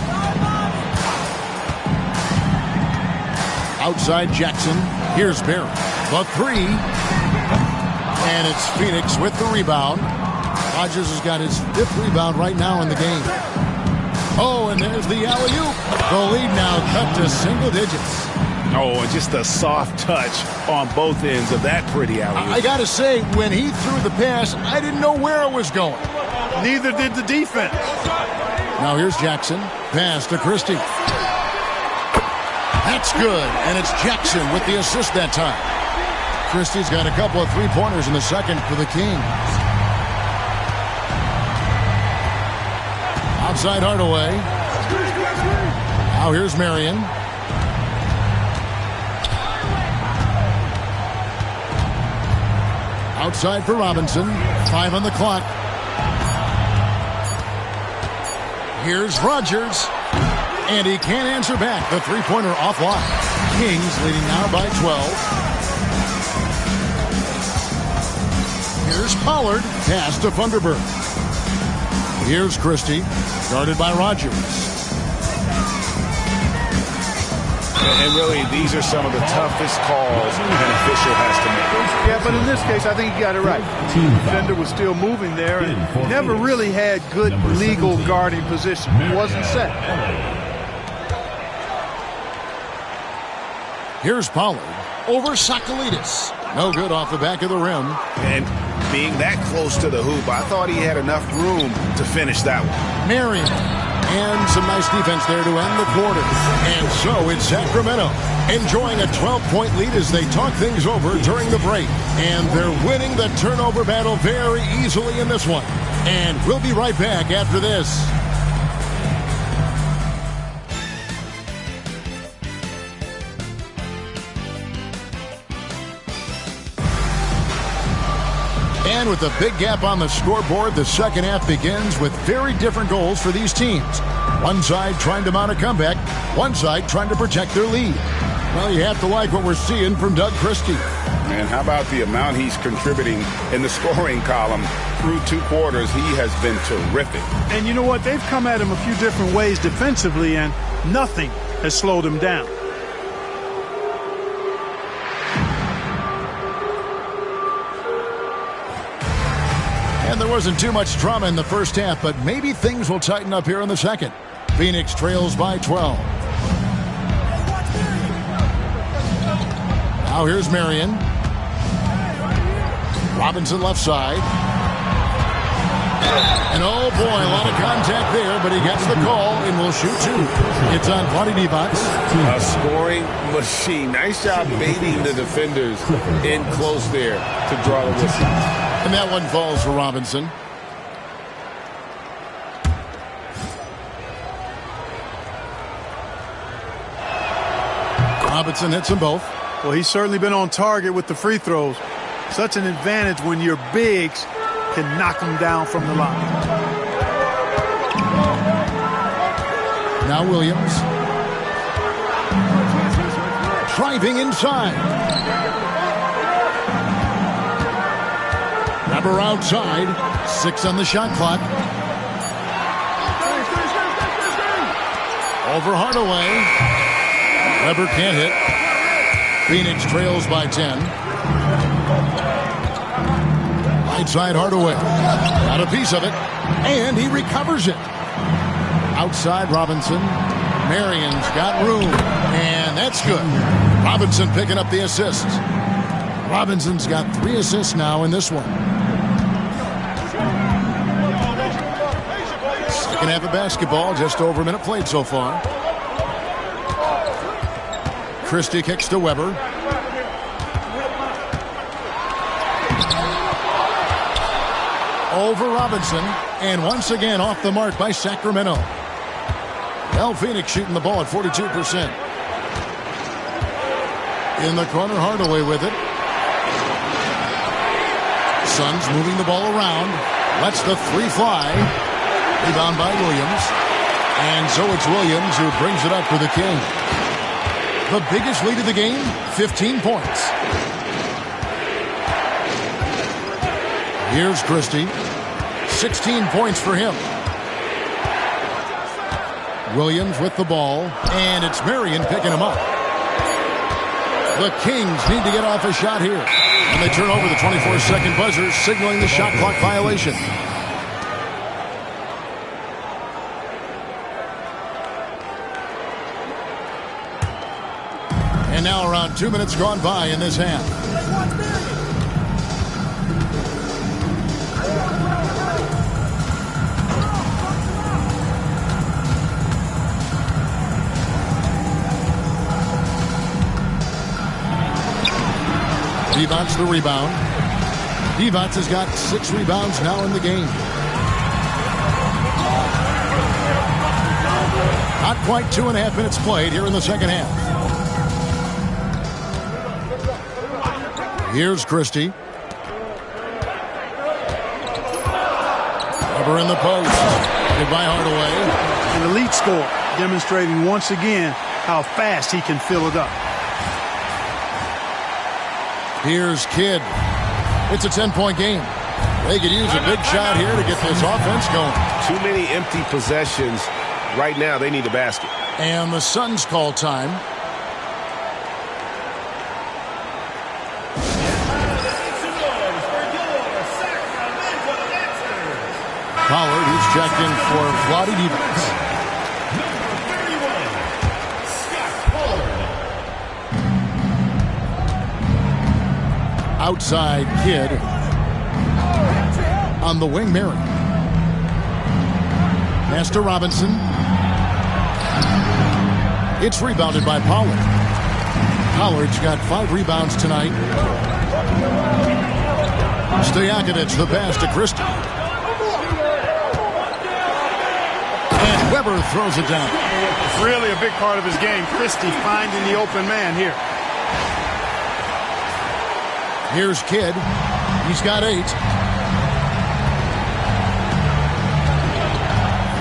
Outside Jackson. Here's Barry. The 3. And it's Phoenix with the rebound. Rogers has got his 5th rebound right now in the game. Oh, and there's the alley-oop. The lead now cut to single digits. Oh, and just a soft touch on both ends of that pretty alley-oop. I got to say, when he threw the pass, I didn't know where it was going. Neither did the defense. Now here's Jackson. Pass to Christie. That's good, and it's Jackson with the assist that time. Christie's got a couple of 3-pointers in the second for the Kings. Outside Hardaway. Now here's Marion. Outside for Robinson. 5 on the clock. Here's Rogers. And he can't answer back. The 3-pointer offline. Kings leading now by 12. Here's Pollard. Pass to Funderburg. Here's Christie. Guarded by Rogers. And really, these are some of the toughest calls an official has to make. Yeah, but in this case, I think he got it right. The defender was still moving there and never really had good legal guarding position. He wasn't set. Here's Pollard over Sakalidis. No good off the back of the rim. And being that close to the hoop, I thought he had enough room to finish that one. Marion. And some nice defense there to end the quarter. And so it's Sacramento enjoying a 12-point lead as they talk things over during the break. And they're winning the turnover battle very easily in this one. And we'll be right back after this. And with a big gap on the scoreboard, the second half begins with very different goals for these teams. One side trying to mount a comeback, one side trying to protect their lead. Well, you have to like what we're seeing from Doug Christie. Man, how about the amount he's contributing in the scoring column through 2 quarters? He has been terrific. And you know what? They've come at him a few different ways defensively, and nothing has slowed him down. And there wasn't too much drama in the first half, but maybe things will tighten up here in the second. Phoenix trails by 12. Now here's Marion. Robinson left side. And oh boy, a lot of contact there, but he gets the call and will shoot 2. It's on Vlade Divac. A scoring machine. Nice job baiting the defenders in close there to draw the whistle. And that one falls for Robinson. Robinson hits them both. Well, he's certainly been on target with the free throws. Such an advantage when your bigs can knock them down from the line. Now Williams. Driving inside. Weber outside. 6 on the shot clock. Over Hardaway. Weber can't hit. Phoenix trails by 10. Right side Hardaway. Got a piece of it. And he recovers it. Outside Robinson. Marion's got room. And that's good. Robinson picking up the assist. Robinson's got 3 assists now in this one. Second half of basketball, just over a minute played so far. Christie kicks to Weber. Over Robinson, and once again off the mark by Sacramento. El Phoenix shooting the ball at 42%. In the corner, Hardaway with it. Suns moving the ball around. Lets the 3 fly. Rebound by Williams. And so it's Williams who brings it up for the King. The biggest lead of the game, 15 points. Here's Christie. 16 points for him. Williams with the ball, and it's Marion picking him up. The Kings need to get off a shot here. And they turn over the 24-second buzzer, signaling the shot clock violation. And now around 2 minutes gone by in this half. Divac the rebound. Divac has got 6 rebounds now in the game. Not quite 2.5 minutes played here in the second half. Here's Christie. Weber in the post. Goodbye Hardaway. An elite score, demonstrating once again how fast he can fill it up. Here's Kidd. It's a 10-point game. They could use a big shot here to get this offense going. Too many empty possessions. Right now, they need a basket. And the Suns call time. Pollard, who's checked in for Vlade Divac. Outside Kidd. On the wing, Marion. Pass to Robinson. It's rebounded by Pollard. Pollard's got 5 rebounds tonight. Stojakovic the pass to Christie. And Weber throws it down. It's really a big part of his game. Christie finding the open man here. Here's Kidd. He's got 8.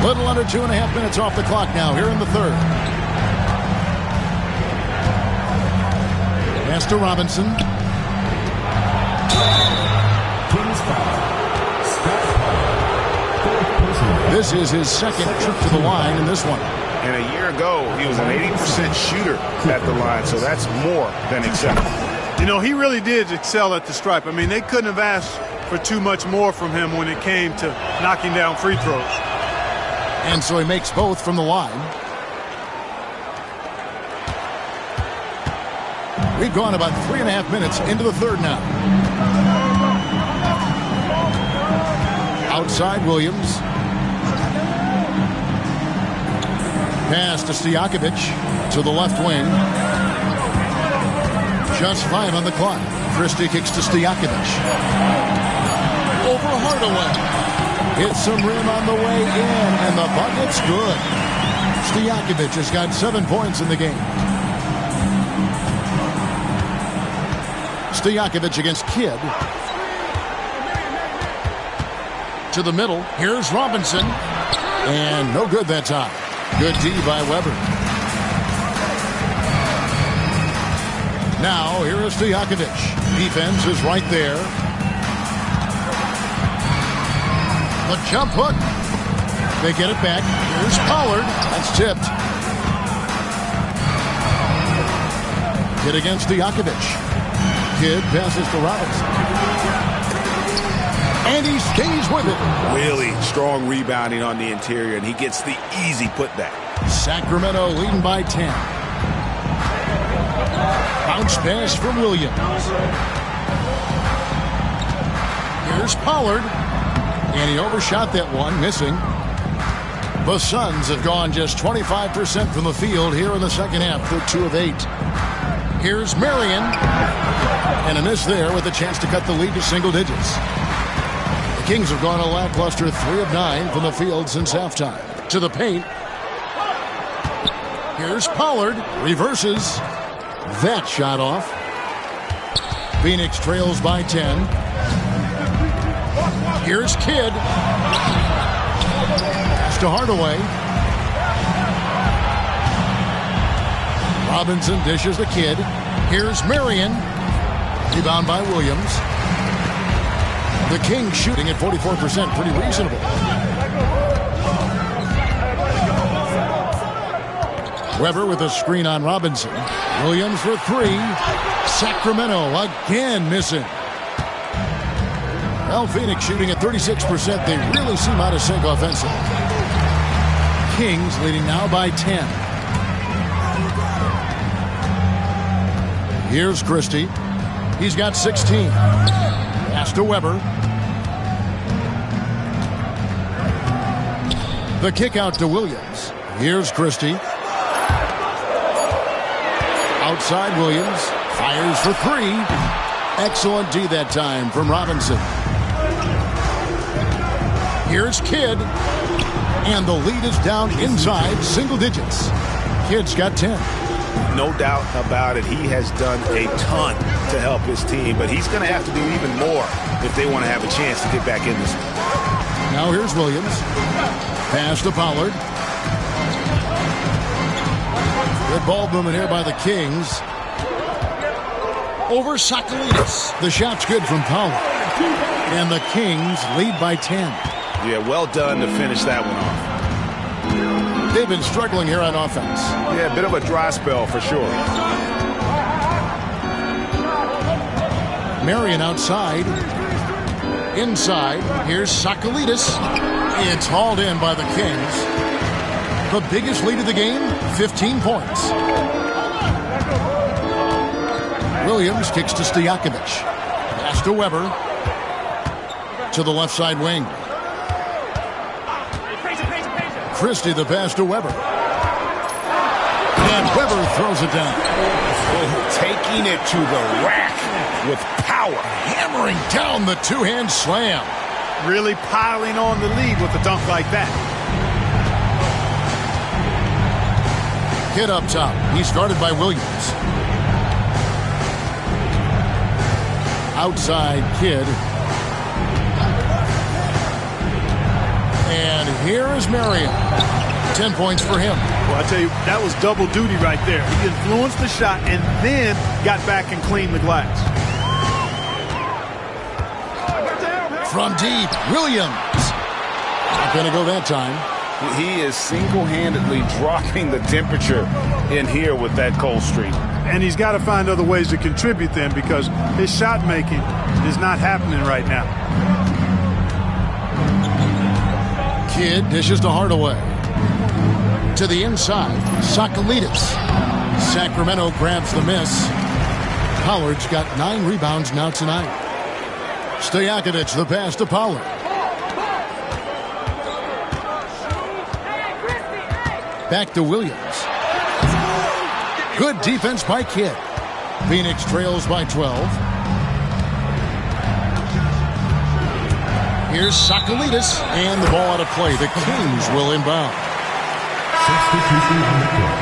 Little under 2.5 minutes off the clock now here in the third. Pass to Robinson. This is his second trip to the line in this one. And a year ago, he was an 80% shooter at the line, so that's more than acceptable. You know, he really did excel at the stripe. I mean, they couldn't have asked for too much more from him when it came to knocking down free throws. And so he makes both from the line. We've gone about 3.5 minutes into the third now. Outside Williams. Pass to Stojakovic to the left wing. Just 5 on the clock. Christie kicks to Stojakovic. Over Hardaway. Hits some rim on the way in, and the bucket's good. Stojakovic has got 7 points in the game. Stojakovic against Kidd. To the middle. Here's Robinson. And no good that time. Good D by Weber. Now, here is Stojakovic. Defense is right there. The jump hook. They get it back. Here's Pollard. That's tipped. Kidd against Stojakovic. Kidd passes to Robinson. And he stays with it. Really strong rebounding on the interior, and he gets the easy putback. Sacramento leading by 10. Bounce pass from Williams. Here's Pollard. And he overshot that one, missing. The Suns have gone just 25% from the field here in the second half. They're 2 of 8. Here's Marion. And a miss there with a chance to cut the lead to single digits. The Kings have gone a lackluster 3 of 9 from the field since halftime. To the paint. Here's Pollard. Reverses. That shot off. Phoenix trails by 10. Here's Kidd. Pass to Hardaway. Robinson dishes the Kidd. Here's Marion. Rebound by Williams. The Kings shooting at 44%. Pretty reasonable. Weber with a screen on Robinson. Williams for 3. Sacramento again missing. Well, Phoenix shooting at 36%. They really seem out of sync offensively. Kings leading now by 10. Here's Christie. He's got 16. Pass to Weber. The kick out to Williams. Here's Christie. Outside Williams. Fires for 3. Excellent D that time from Robinson. Here's Kidd. And the lead is down inside single digits. Kidd's got 10. No doubt about it. He has done a ton to help his team, but he's going to have to do even more if they want to have a chance to get back in this one. Now here's Williams. Pass to Pollard. Good ball movement here by the Kings. Over Sakalidis. The shot's good from Pollard. And the Kings lead by 10. Yeah, well done to finish that one off. They've been struggling here on offense. Yeah, a bit of a dry spell for sure. Marion outside. Inside. Here's Sakalidis. It's hauled in by the Kings. The biggest lead of the game, 15 points. Williams kicks to Stojakovic. Pass to Weber. To the left side wing. Christie the pass to Weber. And Weber throws it down. Taking it to the rack with power. Hammering down the two-hand slam. Really piling on the lead with a dunk like that. Kidd up top. He's guarded by Williams. Outside Kidd. And here is Marion. 10 points for him. Well, I tell you, that was double duty right there. He influenced the shot and then got back and cleaned the glass. From deep, Williams. Not going to go that time. He is single-handedly dropping the temperature in here with that cold streak. And he's got to find other ways to contribute then, because his shot making is not happening right now. Kidd dishes to Hardaway. To the inside, Sakalidis. Sacramento grabs the miss. Pollard's got 9 rebounds now tonight. Stojakovic the pass to Pollard. Back to Williams. Good defense by Kidd. Phoenix trails by 12. Here's Sakalidis, and the ball out of play. The Kings will inbound. Substitution on the court.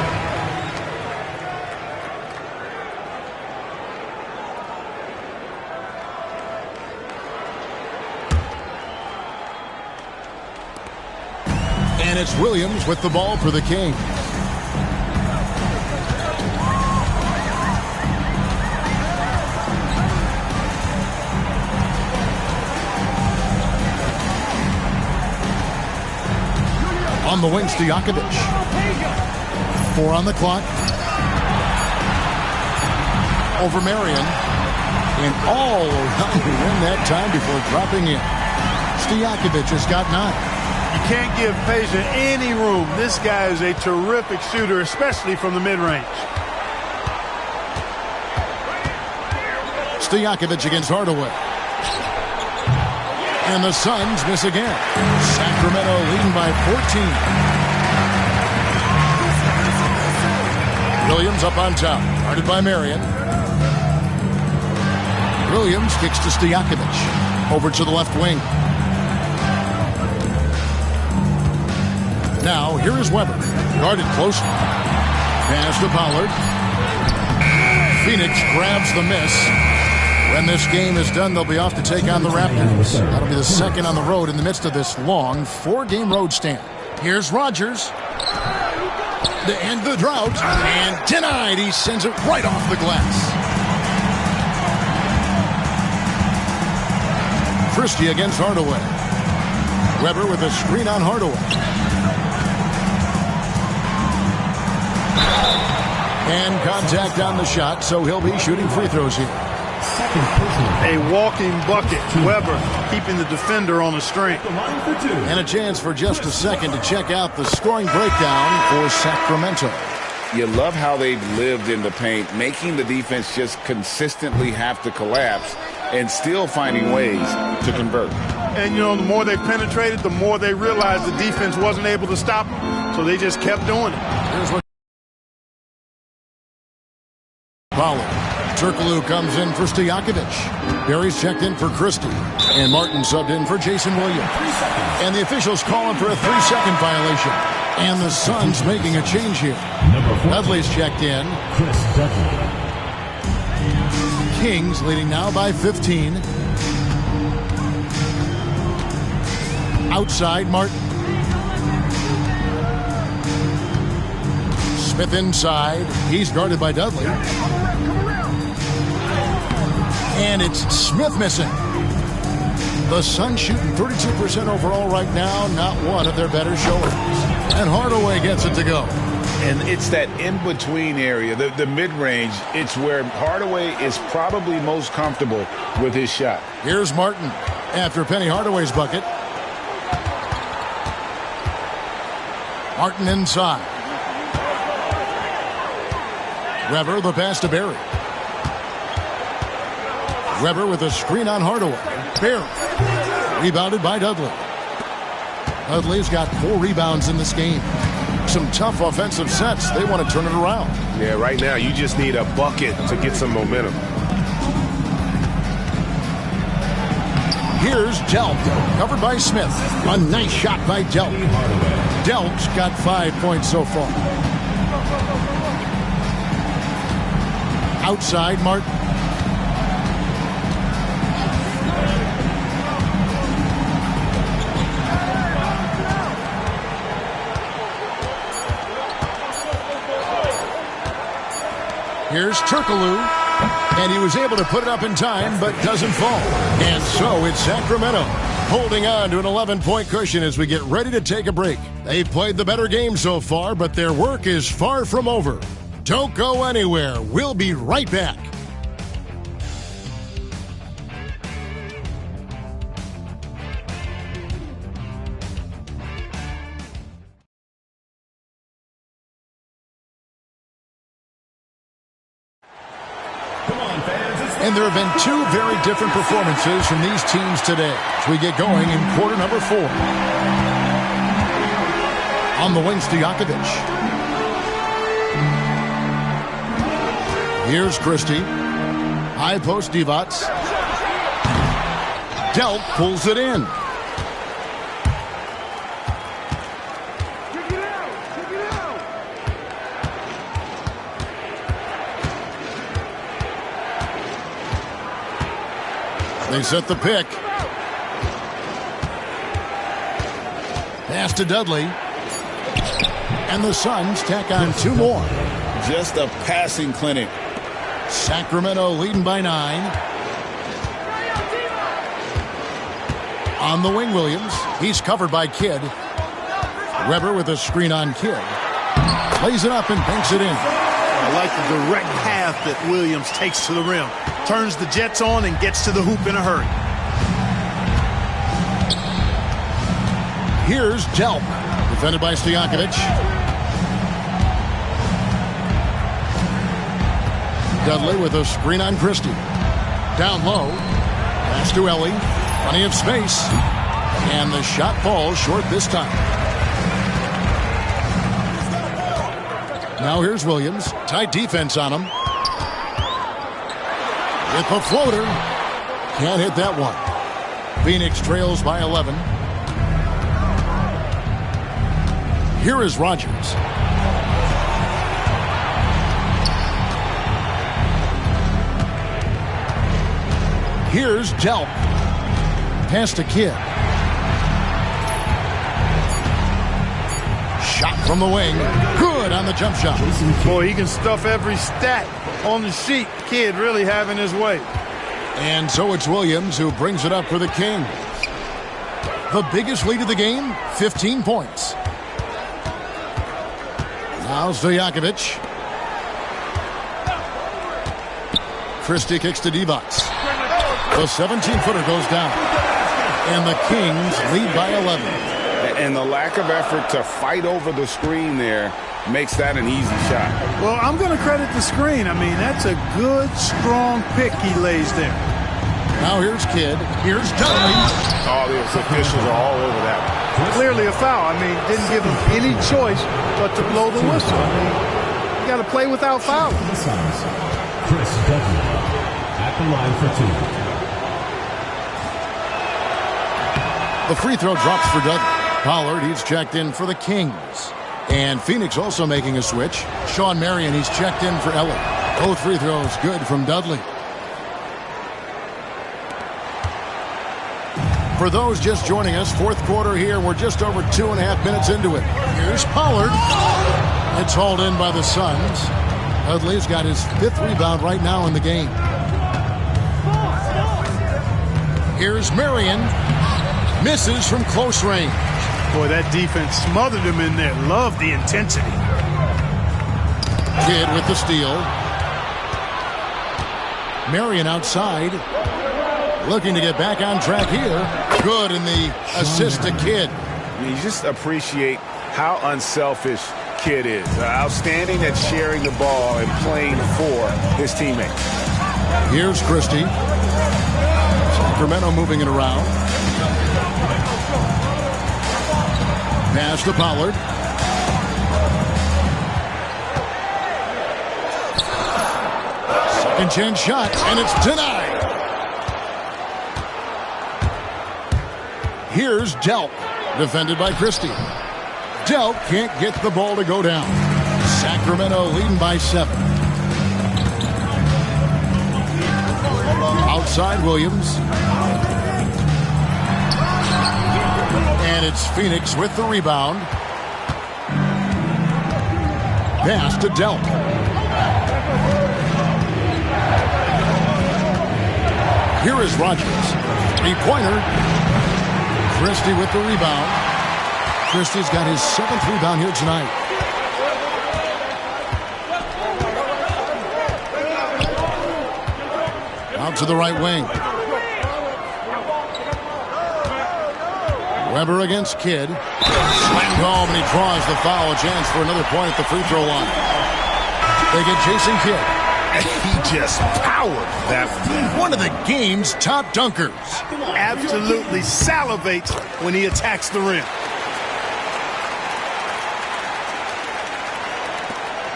And it's Williams with the ball for the Kings. On the wing, Stojakovic. 4 on the clock. Over Marion. And all around the rim that time before dropping in. Stojakovic has got 9. You can't give Peja any room. This guy is a terrific shooter, especially from the mid-range. Stojakovic against Hardaway. And the Suns miss again. Sacramento leading by 14. Williams up on top. Guarded by Marion. Williams kicks to Stojakovic. Over to the left wing. Now, here is Weber. Guarded closely. Pass to Pollard. Phoenix grabs the miss. When this game is done, they'll be off to take on the Raptors. That'll be the second on the road in the midst of this long 4-game road stand. Here's Rodgers. To end the drought. And denied. He sends it right off the glass. Christie against Hardaway. Weber with a screen on Hardaway. And contact on the shot, so he'll be shooting free throws here. A walking bucket. Weber keeping the defender on the string. And a chance for just a second to check out the scoring breakdown for Sacramento. You love how they've lived in the paint, making the defense just consistently have to collapse and still finding ways to convert. And, you know, the more they penetrated, the more they realized the defense wasn't able to stop them. So they just kept doing it. Here's what Pollard. Turkoglu comes in for Stojakovic. Barry's checked in for Christie. And Martin subbed in for Jason Williams. And the officials calling for a 3-second violation. And the Suns making a change here. Dudley's checked in. Chris Dudley. Kings leading now by 15. Outside, Martin. Smith inside. He's guarded by Dudley. And it's Smith missing. The Suns shooting 32% overall right now. Not one of their better showings. And Hardaway gets it to go. And it's that in-between area, the mid-range. It's where Hardaway is probably most comfortable with his shot. Here's Martin after Penny Hardaway's bucket. Martin inside. Weber, the pass to Barry. Weber with a screen on Hardaway. Barry. Rebounded by Dudley. Dudley's got 4 rebounds in this game. Some tough offensive sets. They want to turn it around. Yeah, right now you just need a bucket to get some momentum. Here's Delp, covered by Smith. A nice shot by Delp. Delp's got 5 points so far. Outside, Martin. Here's Turkoglu, and he was able to put it up in time, but doesn't fall. And so it's Sacramento holding on to an 11-point cushion as we get ready to take a break. They've played the better game so far, but their work is far from over. Don't go anywhere. We'll be right back. And there have been 2 very different performances from these teams today as we get going in quarter number 4. On the wing, Stojakovic. Here's Christie. High post, Divac. Delp pulls it in. They set the pick. Pass to Dudley. And the Suns tack on 2 more. Just a passing clinic. Sacramento leading by 9. On the wing, Williams. He's covered by Kidd. Weber with a screen on Kidd. Lays it up and banks it in. I like the direct path that Williams takes to the rim. Turns the Jets on and gets to the hoop in a hurry. Here's Delp, defended by Stojakovic. Dudley with a screen on Christie. Down low. Pass to Ellie. Plenty of space. And the shot falls short this time. Now here's Williams. Tight defense on him. With the floater. Can't hit that one. Phoenix trails by 11. Here is Rogers. Here's Delp. Pass to Kidd. Shot from the wing. Good on the jump shot. Boy, he can stuff every stat on the sheet. Kidd really having his way. And so it's Williams who brings it up for the Kings. The biggest lead of the game, 15 points. Now Stojakovic. Christie kicks to Divac. The 17-footer goes down. And the Kings lead by 11. And the lack of effort to fight over the screen there makes that an easy shot. Well, I'm going to credit the screen. I mean, that's a good, strong pick he lays there. Now here's Kidd. Here's Dudley. Oh, the officials are all over that. Clearly a foul. I mean, didn't give him any choice but to blow the whistle. I mean, you got to play without fouling. Chris Dudley at the line for two. The free throw drops for Dudley. Pollard, he's checked in for the Kings. And Phoenix also making a switch. Sean Marion, he's checked in for Ellie. Both free throws good from Dudley. For those just joining us, fourth quarter here. We're just over 2.5 minutes into it. Here's Pollard. It's hauled in by the Suns. Dudley's got his 5th rebound right now in the game. Here's Marion. Misses from close range. Boy, that defense smothered him in there. Love the intensity. Kidd with the steal. Marion outside. Looking to get back on track here. Good in the assist to Kidd. You just appreciate how unselfish Kidd is. Outstanding at sharing the ball and playing for his teammates. Here's Christie. Sacramento moving it around. Pass to Pollard. Second chance shot, and it's denied. Here's Delp, defended by Christie. Delp can't get the ball to go down. Sacramento leading by 7. Outside Williams. And it's Phoenix with the rebound. Pass to Delp. Here is Rogers. Three-pointer. Christie with the rebound. Christie's got his 7th rebound here tonight. Out to the right wing. Weber against Kidd. Slam home, and he draws the foul. A chance for another point at the free throw line. They get Jason Kidd. He just powered that one of the game's top dunkers. Absolutely salivates when he attacks the rim.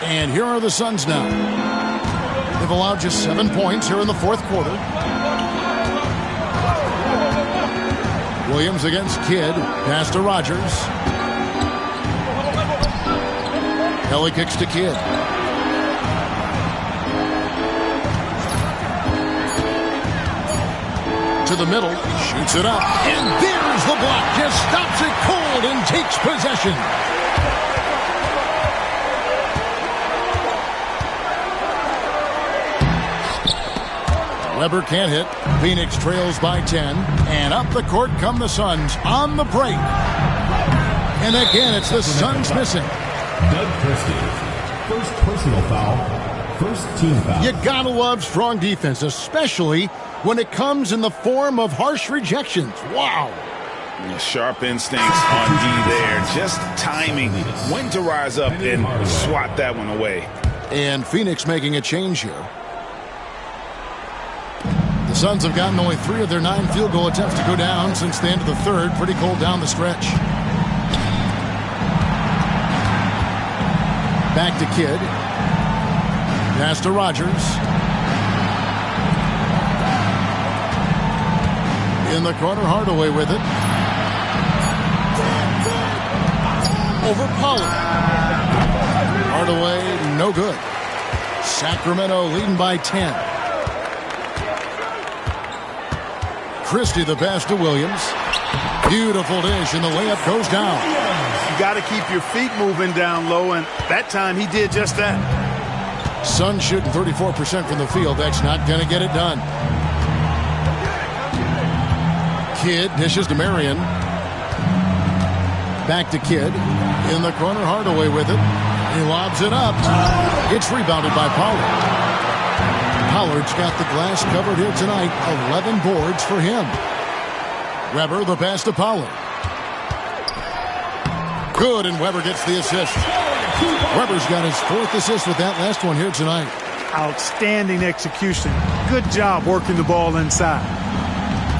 And here are the Suns now. They've allowed just 7 points here in the fourth quarter. Williams against Kidd. Pass to Rogers. Kelly kicks to Kidd. To the middle. Shoots it up. And there's the block. Just stops it cold and takes possession. Weber can't hit. Phoenix trails by 10. And up the court come the Suns on the break. And again, it's the Suns missing. Doug Christie. First personal foul. First team foul. You gotta love strong defense, especially when it comes in the form of harsh rejections. Wow. Sharp instincts on D there. Just timing when to rise up and swat that one away. And Phoenix making a change here. The Suns have gotten only 3 of their 9 field goal attempts to go down since the end of the third. Pretty cold down the stretch. Back to Kidd. Pass to Rogers. In the corner, Hardaway with it. Over Pollard. Hardaway, no good. Sacramento leading by 10. Christie the pass to Williams. Beautiful dish, and the layup goes down. You got to keep your feet moving down low, and that time he did just that. Suns shooting 34% from the field. That's not going to get it done. Kidd dishes to Marion. Back to Kidd. In the corner, Hardaway with it. He lobs it up. It's rebounded by Pollard. Pollard's got the glass covered here tonight. 11 boards for him. Weber the pass to Pollard. Good, and Weber gets the assist. Weber's got his 4th assist with that last one here tonight. Outstanding execution. Good job working the ball inside.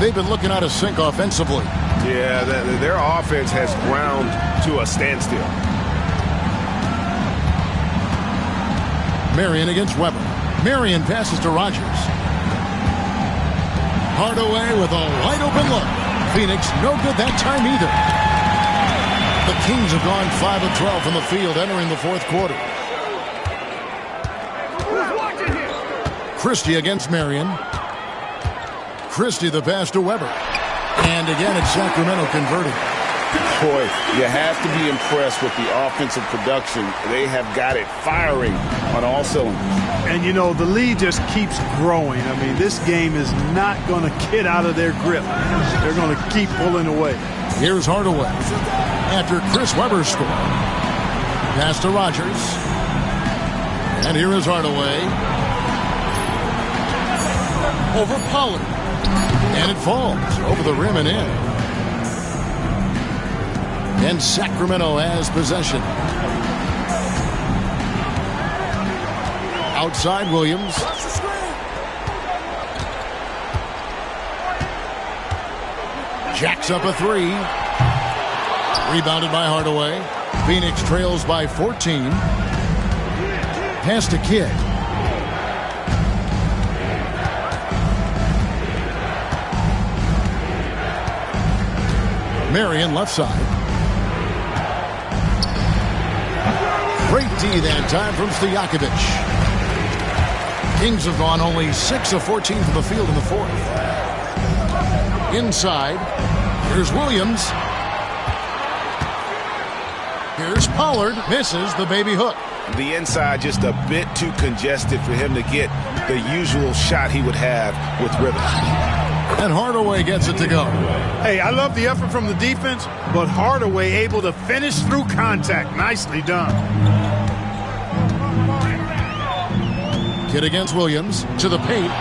They've been looking out of sync offensively. Yeah, their offense has ground to a standstill. Marion against Weber. Marion passes to Rogers. Hardaway with a wide open look. Phoenix no good that time either. The Kings have gone 5 of 12 from the field entering the 4th quarter. Christie against Marion. Christie the pass to Weber. And again, it's Sacramento converting. Boy, you have to be impressed with the offensive production. They have got it firing on all cylinders. And, you know, the lead just keeps growing. I mean, this game is not going to get out of their grip. They're going to keep pulling away. Here's Hardaway. After Chris Webber scored. Pass to Rogers. And here is Hardaway. Over Pollard. And it falls over the rim and in. And Sacramento has possession. Outside Williams. Jacks up a 3. Rebounded by Hardaway. Phoenix trails by 14. Pass to Kidd. Marion left side. Great D that time from Stojakovic. Kings have gone only 6 of 14 from the field in the 4th. Inside, here's Williams. Here's Pollard. Misses the baby hook. The inside just a bit too congested for him to get the usual shot he would have with Rivers. And Hardaway gets it to go. Hey, I love the effort from the defense, but Hardaway able to finish through contact. Nicely done. Kidd against Williams to the paint.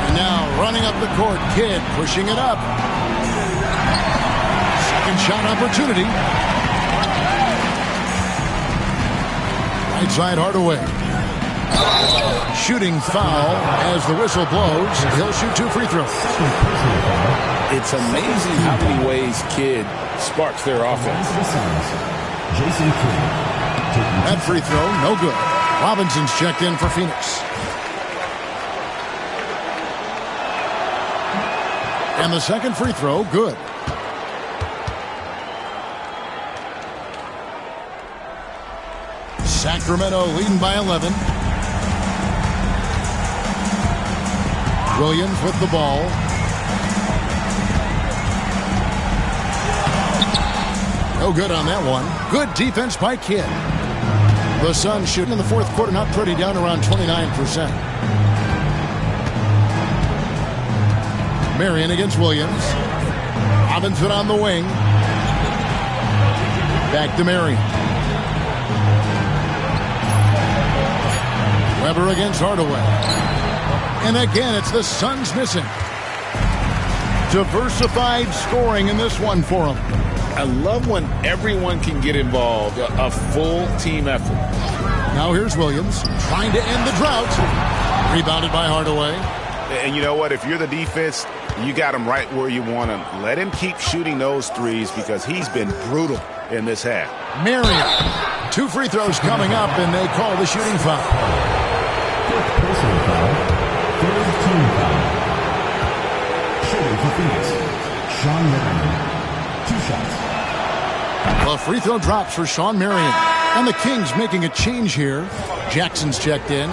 And now running up the court, Kidd pushing it up. Second shot opportunity. Right side Hardaway. Shooting foul as the whistle blows. He'll shoot 2 free throws. It's amazing how many ways Kidd sparks their offense. Jason Kidd. That free throw, no good. Robinson's checked in for Phoenix. And the second free throw, good. Sacramento leading by 11. Williams with the ball. No good on that one. Good defense by Kidd. The Suns shooting in the 4th quarter, not pretty, down around 29%. Marion against Williams. Robinson on the wing. Back to Marion. Weber against Hardaway. And again, it's the Suns missing. Diversified scoring in this one for them. I love when everyone can get involved, a full team effort. Now here's Williams trying to end the drought. Rebounded by Hardaway. And you know what? If you're the defense, you got him right where you want him. Let him keep shooting those threes because he's been brutal in this half. Marion. 2 free throws coming up, and they call the shooting foul. Fifth personal foul. Third team foul. Shooting for Phoenix, Shawn Marion. 2 shots. A free throw drops for Shawn Marion. And the Kings making a change here. Jackson's checked in.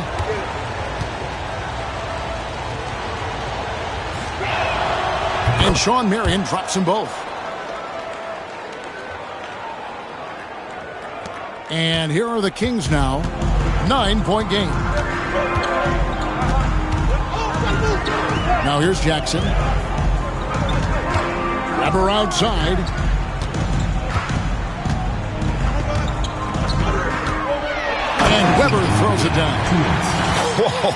And Shawn Marion drops them both. And here are the Kings now. 9-point game. Now here's Jackson. Grabber outside. And Weber throws it down. Whoa,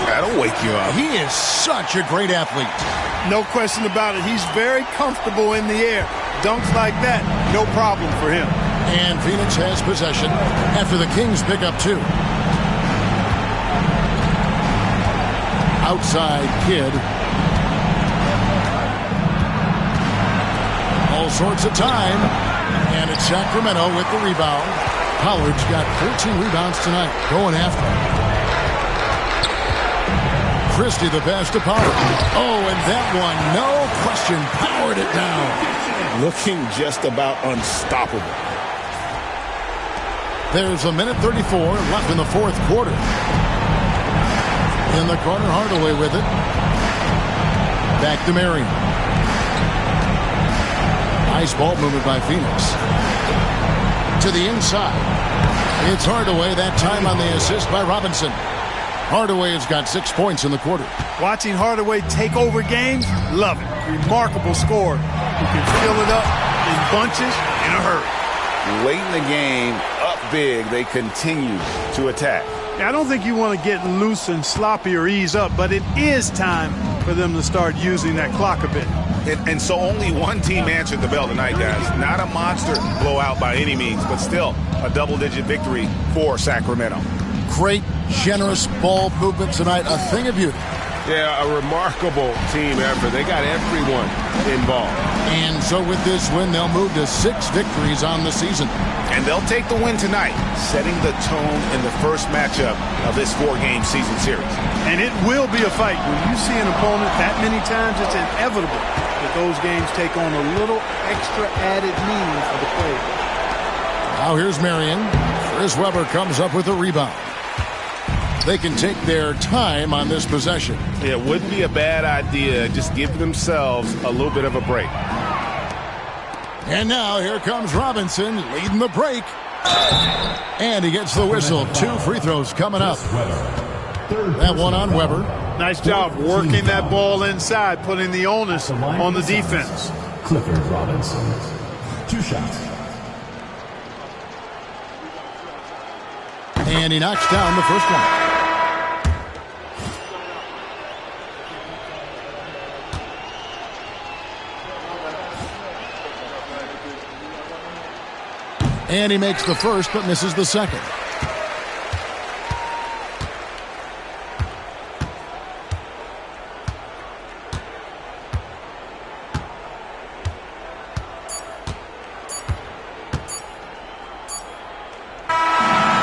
that'll wake you up. He is such a great athlete. No question about it. He's very comfortable in the air. Dunks like that, no problem for him. And Phoenix has possession after the Kings pick up 2. Outside Kidd. All sorts of time. And it's Sacramento with the rebound. Pollard's got 13 rebounds tonight. Going after him. Christie the pass to Pollard. Oh, and that one, no question, powered it down. Looking just about unstoppable. There's a minute 34 left in the 4th quarter. In the corner, Hardaway with it. Back to Marion. Nice ball movement by Phoenix. To the inside. It's Hardaway, that time on the assist by Robinson. Hardaway has got 6 points in the quarter. Watching Hardaway take over games, love it. Remarkable scorer who can fill it up in bunches in a hurry. Late in the game, up big, they continue to attack. I don't think you want to get loose and sloppy or ease up, but it is time for them to start using that clock a bit. And so only one team answered the bell tonight, guys. Not a monster blowout by any means, but still a double-digit victory for Sacramento. Great, generous ball movement tonight. A thing of beauty. Yeah, a remarkable team effort. They got everyone involved. And so with this win, they'll move to 6 victories on the season. And they'll take the win tonight, setting the tone in the first matchup of this 4-game season series. And it will be a fight. When you see an opponent that many times, it's inevitable that those games take on a little extra added meaning for the player. Now here's Marion. Chris Weber comes up with a rebound. They can take their time on this possession. Yeah, it wouldn't be a bad idea. Just give themselves a little bit of a break. And now here comes Robinson leading the break. And he gets the whistle. 2 free throws coming up. That one on Weber. Nice job working that ball inside, putting the onus on the defense. Clifford Robinson. 2 shots. And he knocks down the first one. And he makes the first, but misses the second.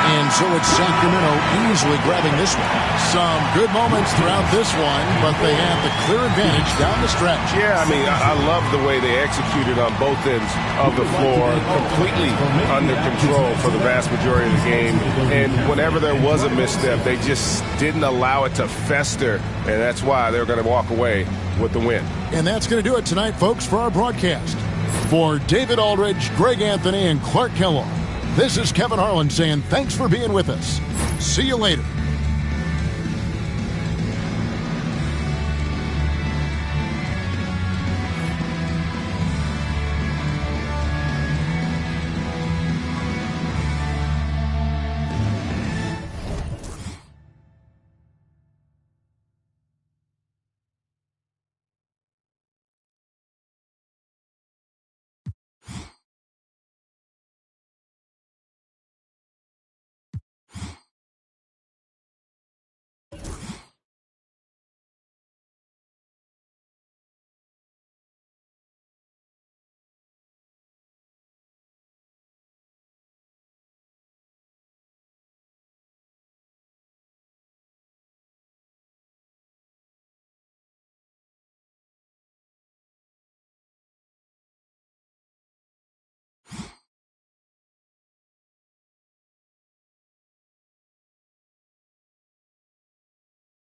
And so it's Sacramento easily grabbing this one. Some good moments throughout this one, but they have the clear advantage down the stretch. Yeah, I mean, I love the way they executed on both ends of the floor, completely under control for the vast majority of the game. And whenever there was a misstep, they just didn't allow it to fester, and that's why they're going to walk away with the win. And that's going to do it tonight, folks, for our broadcast. For David Aldridge, Greg Anthony, and Clark Kellogg, this is Kevin Harlan saying thanks for being with us. See you later.